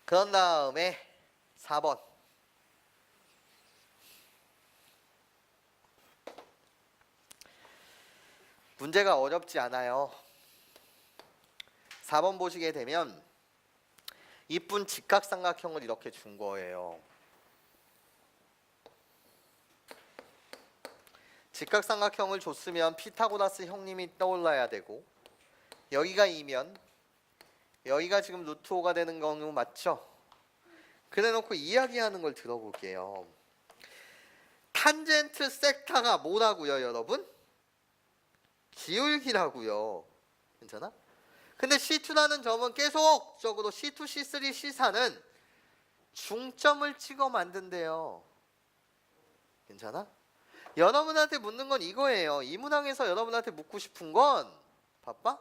그런 다음에 4번. 문제가 어렵지 않아요. 4번 보시게 되면 이쁜 직각삼각형을 이렇게 준 거예요. 직각삼각형을 줬으면 피타고라스 형님이 떠올라야 되고 여기가 2면 여기가 지금 루트 5가 되는 경우 맞죠? 그래놓고 이야기하는 걸 들어볼게요. 탄젠트 섹타가 뭐라고요, 여러분? 기울기라고요. 괜찮아? 근데 C2라는 점은 계속적으로 C2, C3, C4는 중점을 찍어 만든대요. 괜찮아? 여러분한테 묻는 건 이거예요. 이 문항에서 여러분한테 묻고 싶은 건 바빠?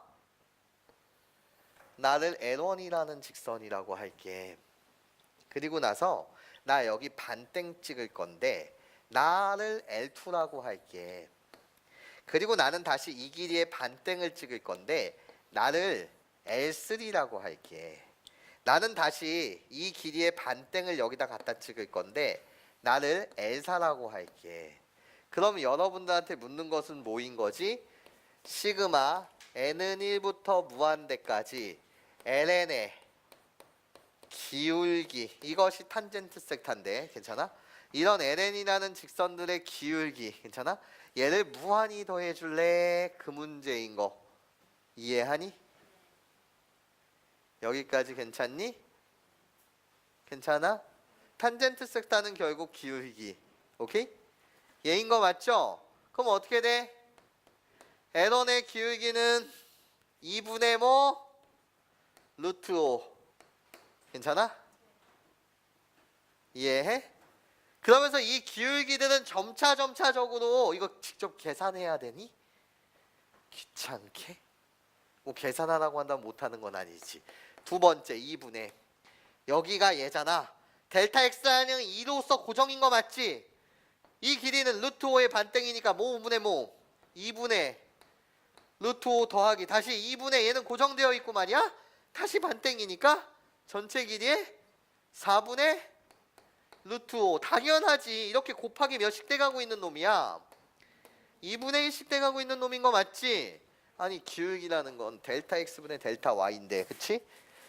나를 L1이라는 직선이라고 할게. 그리고 나서 나 여기 반땡 찍을 건데 나를 L2라고 할게. 그리고 나는 다시 이 길이에 반땡을 찍을 건데 나를 L3라고 할게. 나는 다시 이 길이의 반땡을 여기다 갖다 찍을 건데 나를 L4라고 할게. 그럼 여러분들한테 묻는 것은 뭐인 거지? 시그마 n은 1부터 무한대까지 ln의 기울기, 이것이 탄젠트 섹타인데 괜찮아? 이런 ln이라는 직선들의 기울기 괜찮아? 얘를 무한히 더해줄래? 그 문제인 거 이해하니? 여기까지 괜찮니? 괜찮아? 탄젠트 섹타는 결국 기울기. 오케이? 얘인 거 맞죠? 그럼 어떻게 돼? L1의 기울기는 2분의 뭐? 루트 5. 괜찮아? 이해해? 그러면서 이 기울기들은 점차적으로 이거 직접 계산해야 되니? 귀찮게? 뭐 계산하라고 한다면 못하는 건 아니지. 두 번째 2분의 여기가 얘잖아. 델타 x는 2로서 고정인 거 맞지? 이 길이는 루트 5의 반땡이니까 뭐 5분의 뭐? 2분의 루트 5 더하기 다시 2분의 얘는 고정되어 있고 말이야? 다시 반땡이니까 전체 길이에 4분의 루트 5. 당연하지. 이렇게 곱하기 몇씩 돼가고 있는 놈이야? 2분의 1씩 돼가고 있는 놈인 거 맞지? 아니 기울기라는 건 델타 x분의 델타 y인데 그치?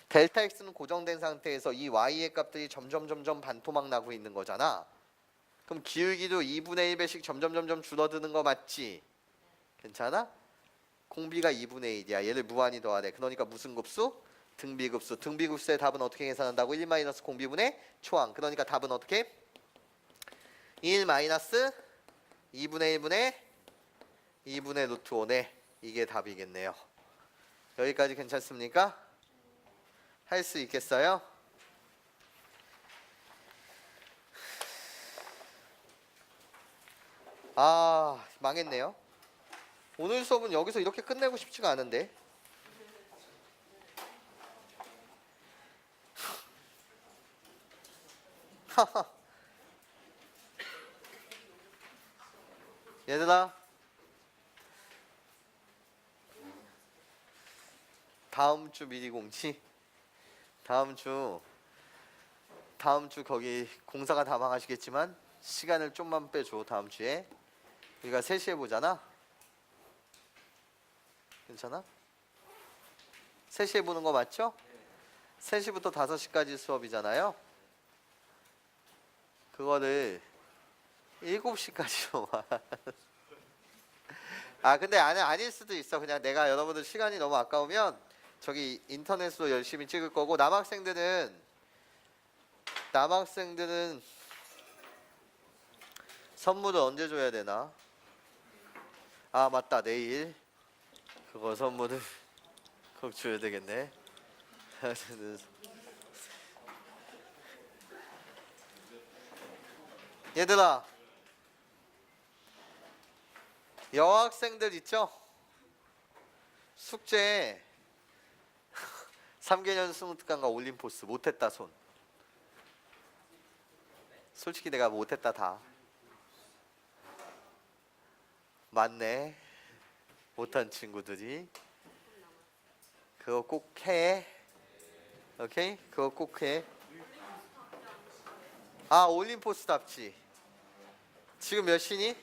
델타 x는 고정된 상태에서 이 y의 값들이 점점 반토막 나고 있는 거잖아. 그럼 기울기도 2분의 1배씩 점점 줄어드는 거 맞지? 괜찮아? 공비가 2분의 1이야. 얘를 무한히 더하래. 그러니까 무슨 급수? 등비급수. 등비급수의 답은 어떻게 계산한다고? 1 마이너스 공비분의 초항. 그러니까 답은 어떻게? 1 마이너스 2분의 1분의 2분의 루트 5네. 이게 답이겠네요. 여기까지 괜찮습니까? 할 수 있겠어요? 아, 망했네요. 오늘 수업은 여기서 이렇게 끝내고 싶지가 않은데. 얘들아, 다음 주 미리 공지. 다음 주 거기 공사가 다 망하시겠지만 시간을 좀만 빼줘. 다음 주에 우리가 3시에 보잖아. 괜찮아? 3시에 보는 거 맞죠? 3시부터 5시까지 수업이잖아요. 그거를 7시까지로 아 근데 아닐 수도 있어. 그냥 내가 여러분들 시간이 너무 아까우면 저기 인터넷으로 열심히 찍을 거고, 남학생들은 선물을 언제 줘야 되나? 아 맞다, 내일 그거 선물을 꼭 줘야 되겠네. 얘들아, 여학생들 있죠? 숙제 3개년 수능특강과 올림포스 못했다 손. 솔직히 내가 못했다 다. 맞네. 못한 친구들이. 그거 꼭 해. 오케이? 그거 꼭 해. 아 올림포스답지. 지금 몇 시니?